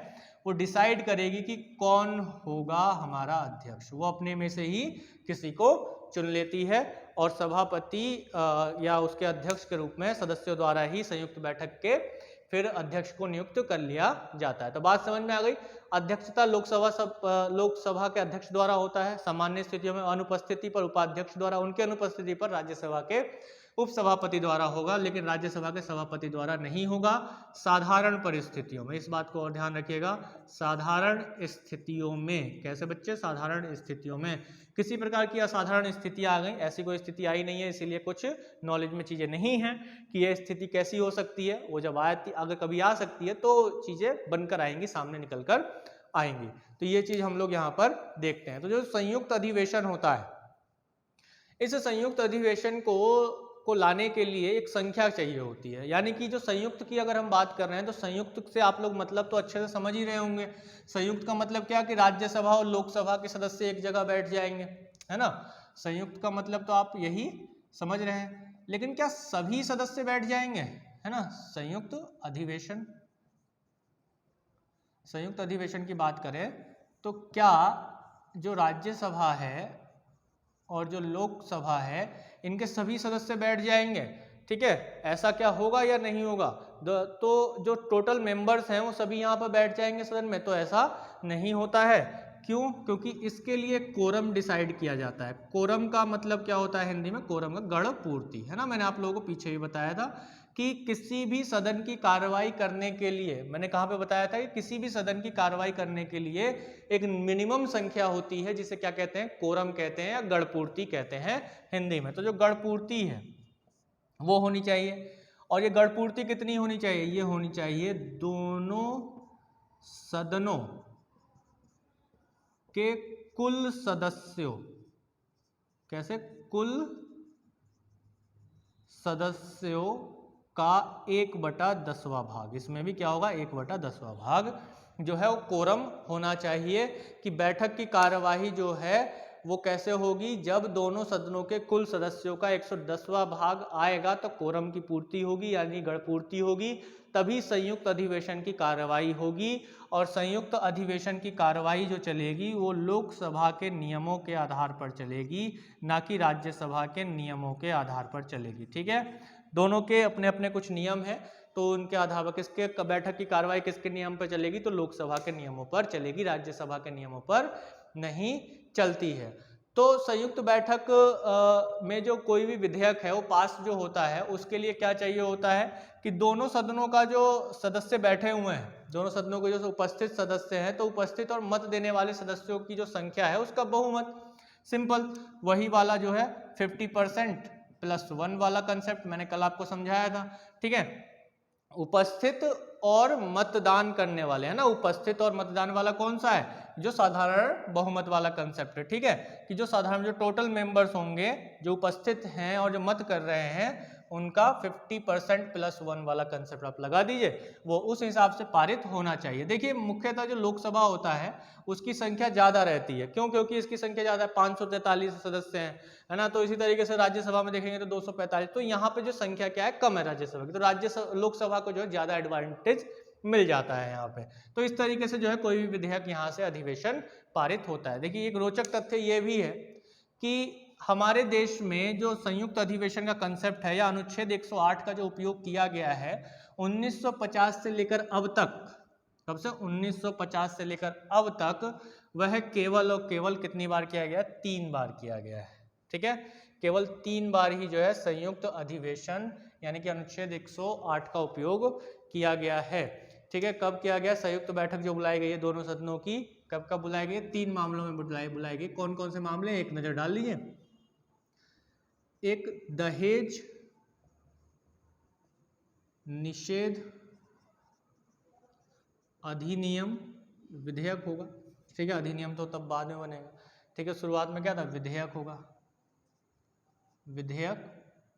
वो डिसाइड करेगी कि कौन होगा हमारा अध्यक्ष। वो अपने में से ही किसी को चुन लेती है, और सभापति या उसके अध्यक्ष के रूप में सदस्यों द्वारा ही संयुक्त बैठक के फिर अध्यक्ष को नियुक्त कर लिया जाता है। तो बात समझ में आ गई। अध्यक्षता लोकसभा के अध्यक्ष द्वारा होता है, सामान्य स्थितियों में अनुपस्थिति पर उपाध्यक्ष द्वारा, उनके अनुपस्थिति पर राज्यसभा के उपसभापति द्वारा होगा, लेकिन राज्यसभा के सभापति द्वारा नहीं होगा साधारण परिस्थितियों में। इस बात को और ध्यान रखिएगा, साधारण स्थितियों में। कैसे बच्चे? साधारण स्थितियों में। किसी प्रकार की असाधारण स्थिति आ गई, ऐसी कोई स्थिति आई नहीं है, इसीलिए कुछ नॉलेज में चीजें नहीं है कि यह स्थिति कैसी हो सकती है। वो जब आती, अगर कभी आ सकती है तो चीजें बनकर आएंगी, सामने निकल कर आएंगी। तो ये चीज हम लोग यहाँ पर देखते हैं। तो जो संयुक्त अधिवेशन होता है, इस संयुक्त अधिवेशन को लाने के लिए एक संख्या चाहिए होती है। यानी कि जो संयुक्त की अगर हम बात कर रहे हैं तो संयुक्त से आप लोग मतलब तो अच्छे से समझ ही रहे होंगे। संयुक्त का मतलब क्या कि राज्यसभा और लोकसभा के सदस्य एक जगह बैठ जाएंगे, है ना। संयुक्त का मतलब तो आप यही समझ रहे हैं, लेकिन क्या सभी सदस्य बैठ जाएंगे, है ना। संयुक्त अधिवेशन की बात करें तो क्या जो राज्यसभा है और जो लोकसभा है, इनके सभी सदस्य बैठ जाएंगे, ठीक है। ऐसा क्या होगा या नहीं होगा? तो जो टोटल मेंबर्स हैं वो सभी यहाँ पर बैठ जाएंगे सदन में, तो ऐसा नहीं होता है। क्यों? क्योंकि इसके लिए कोरम डिसाइड किया जाता है। कोरम का मतलब क्या होता है हिंदी में? कोरम का गण पूर्ति, है ना। मैंने आप लोगों को पीछे भी बताया था कि किसी भी सदन की कार्रवाई करने के लिए, मैंने कहाँ पे बताया था कि किसी भी सदन की कार्रवाई करने के लिए एक मिनिमम संख्या होती है, जिसे क्या कहते हैं? कोरम कहते हैं या गणपूर्ति कहते हैं हिंदी में। तो जो गणपूर्ति है वो होनी चाहिए। और ये गणपूर्ति कितनी होनी चाहिए? ये होनी चाहिए दोनों सदनों के कुल सदस्यों। कैसे? कुल सदस्यों का 1/10वां भाग। इसमें भी क्या होगा? 1/10वां भाग जो है वो कोरम होना चाहिए। कि बैठक की कार्यवाही जो है वो कैसे होगी? जब दोनों सदनों के कुल सदस्यों का 110वां भाग आएगा तो कोरम की पूर्ति होगी, यानी गणपूर्ति होगी, तभी संयुक्त अधिवेशन की कार्यवाही होगी। और संयुक्त अधिवेशन की कार्यवाही जो चलेगी वो लोकसभा के नियमों के आधार पर चलेगी, ना कि राज्यसभा के नियमों के आधार पर चलेगी, ठीक है। दोनों के अपने अपने कुछ नियम हैं, तो उनके आधार पर किसके बैठक की कार्रवाई किसके नियम पर चलेगी? तो लोकसभा के नियमों पर चलेगी, राज्यसभा के नियमों पर नहीं चलती है। तो संयुक्त बैठक में जो कोई भी विधेयक है वो पास जो होता है, उसके लिए क्या चाहिए होता है कि दोनों सदनों का जो सदस्य बैठे हुए हैं, दोनों सदनों के जो उपस्थित सदस्य हैं, तो उपस्थित और मत देने वाले सदस्यों की जो संख्या है उसका बहुमत। सिंपल, वही वाला जो है 50% + 1 वाला कंसेप्ट मैंने कल आपको समझाया था, ठीक है। उपस्थित और मतदान करने वाले, है ना। उपस्थित और मतदान वाला कौन सा है? जो साधारण बहुमत वाला कंसेप्ट है, ठीक है। कि जो साधारण जो टोटल मेंबर्स होंगे जो उपस्थित हैं और जो मत कर रहे हैं, उनका 50% + 1 वाला कंसेप्ट आप लगा दीजिए, वो उस हिसाब से पारित होना चाहिए। देखिए मुख्यतः जो लोकसभा होता है उसकी संख्या ज्यादा रहती है। क्यों? क्योंकि इसकी संख्या ज्यादा है, 543 सदस्य हैं, है ना। तो इसी तरीके से राज्यसभा में देखेंगे तो 245। तो यहाँ पे जो संख्या क्या है? कम है राज्यसभा की, तो लोकसभा को जो है ज्यादा एडवांटेज मिल जाता है यहाँ पे। तो इस तरीके से जो है कोई भी विधेयक यहाँ से अधिवेशन पारित होता है। देखिए एक रोचक तथ्य ये भी है कि हमारे देश में जो संयुक्त अधिवेशन का कंसेप्ट है या अनुच्छेद 108 का जो उपयोग किया गया है 1950 से लेकर अब तक, कब से? 1950 से लेकर अब तक, वह केवल और केवल कितनी बार किया गया? 3 बार किया गया है, ठीक है। केवल 3 बार ही जो है संयुक्त अधिवेशन यानी कि अनुच्छेद 108 का उपयोग किया गया है, ठीक है। कब किया गया? संयुक्त बैठक जो बुलाई गई है दोनों सदनों की, कब कब बुलाई गई? 3 मामलों में बुलाई गई। कौन कौन से मामले? एक नजर डाल लीजिए। एक दहेज निषेध अधिनियम विधेयक होगा, ठीक है। अधिनियम तो तब बाद में बनेगा, ठीक है। शुरुआत में क्या था? विधेयक होगा, विधेयक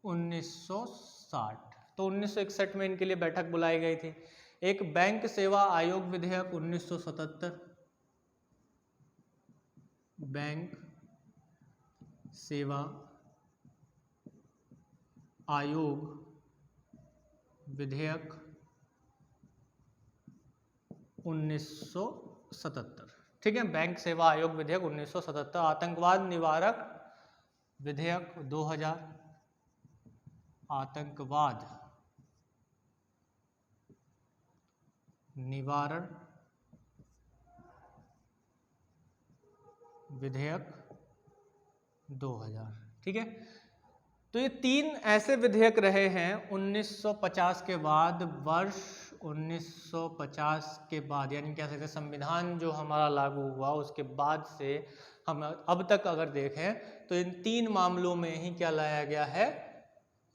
1960। तो 1961 में इनके लिए बैठक बुलाई गई थी। एक बैंक सेवा आयोग विधेयक 1977, बैंक सेवा आयोग विधेयक 1977, ठीक है। बैंक सेवा आयोग विधेयक 1977। आतंकवाद निवारक विधेयक 2000, आतंकवाद निवारण विधेयक 2000, ठीक है। तो ये 3 ऐसे विधेयक रहे हैं 1950 के बाद, वर्ष 1950 के बाद, यानी कह सकते हैं संविधान जो हमारा लागू हुआ उसके बाद से हम अब तक अगर देखें तो इन 3 मामलों में ही क्या लाया गया है,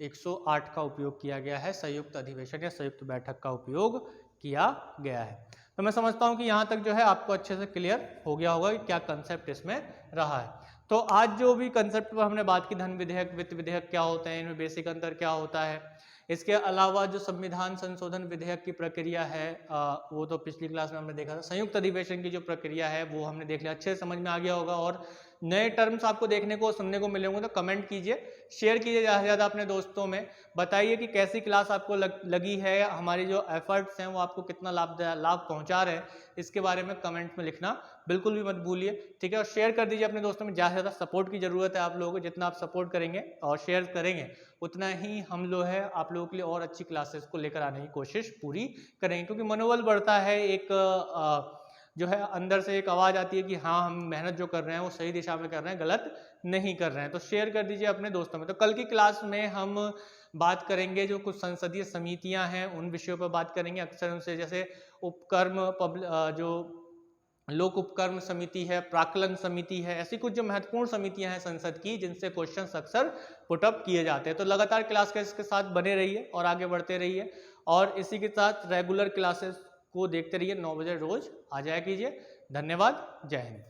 108 का उपयोग किया गया है, संयुक्त अधिवेशन या संयुक्त बैठक का उपयोग किया गया है। तो मैं समझता हूं कि यहाँ तक जो है आपको अच्छे से क्लियर हो गया होगा कि क्या कंसेप्ट इसमें रहा है। तो आज जो भी कंसेप्ट पर हमने बात की, धन विधेयक, वित्त विधेयक क्या होते हैं, इनमें बेसिक अंतर क्या होता है, इसके अलावा जो संविधान संशोधन विधेयक की प्रक्रिया है वो तो पिछली क्लास में हमने देखा था, संयुक्त अधिवेशन की जो प्रक्रिया है वो हमने देख लिया, अच्छे से समझ में आ गया होगा। और नए टर्म्स आपको देखने को सुनने को मिले होंगे तो कमेंट कीजिए, शेयर कीजिए ज़्यादा से ज़्यादा अपने दोस्तों में, बताइए कि कैसी क्लास आपको लगी है, हमारी जो एफर्ट्स हैं वो आपको कितना लाभ पहुंचा रहे हैं, इसके बारे में कमेंट में लिखना बिल्कुल भी मत भूलिए, ठीक है। और शेयर कर दीजिए अपने दोस्तों में, ज़्यादा से ज़्यादा सपोर्ट की ज़रूरत है आप लोगों को, जितना आप सपोर्ट करेंगे और शेयर करेंगे उतना ही हम लोग है आप लोगों के लिए और अच्छी क्लासेस को लेकर आने की कोशिश पूरी करेंगे, क्योंकि मनोबल बढ़ता है, एक जो है अंदर से एक आवाज़ आती है कि हाँ हम मेहनत जो कर रहे हैं वो सही दिशा में कर रहे हैं, गलत नहीं कर रहे हैं। तो शेयर कर दीजिए अपने दोस्तों में। तो कल की क्लास में हम बात करेंगे जो कुछ संसदीय समितियां हैं उन विषयों पर बात करेंगे, अक्सर उनसे, जैसे उपक्रम जो लोक उपक्रम समिति है, प्राक्कलन समिति है, ऐसी कुछ जो महत्वपूर्ण समितियां हैं संसद की जिनसे क्वेश्चंस अक्सर पुटअप किए जाते हैं। तो लगातार क्लास के साथ बने रहिए और आगे बढ़ते रहिए, और इसी के साथ रेगुलर क्लासेस को देखते रहिए, 9 बजे रोज आ जाया कीजिए। धन्यवाद, जय हिंद।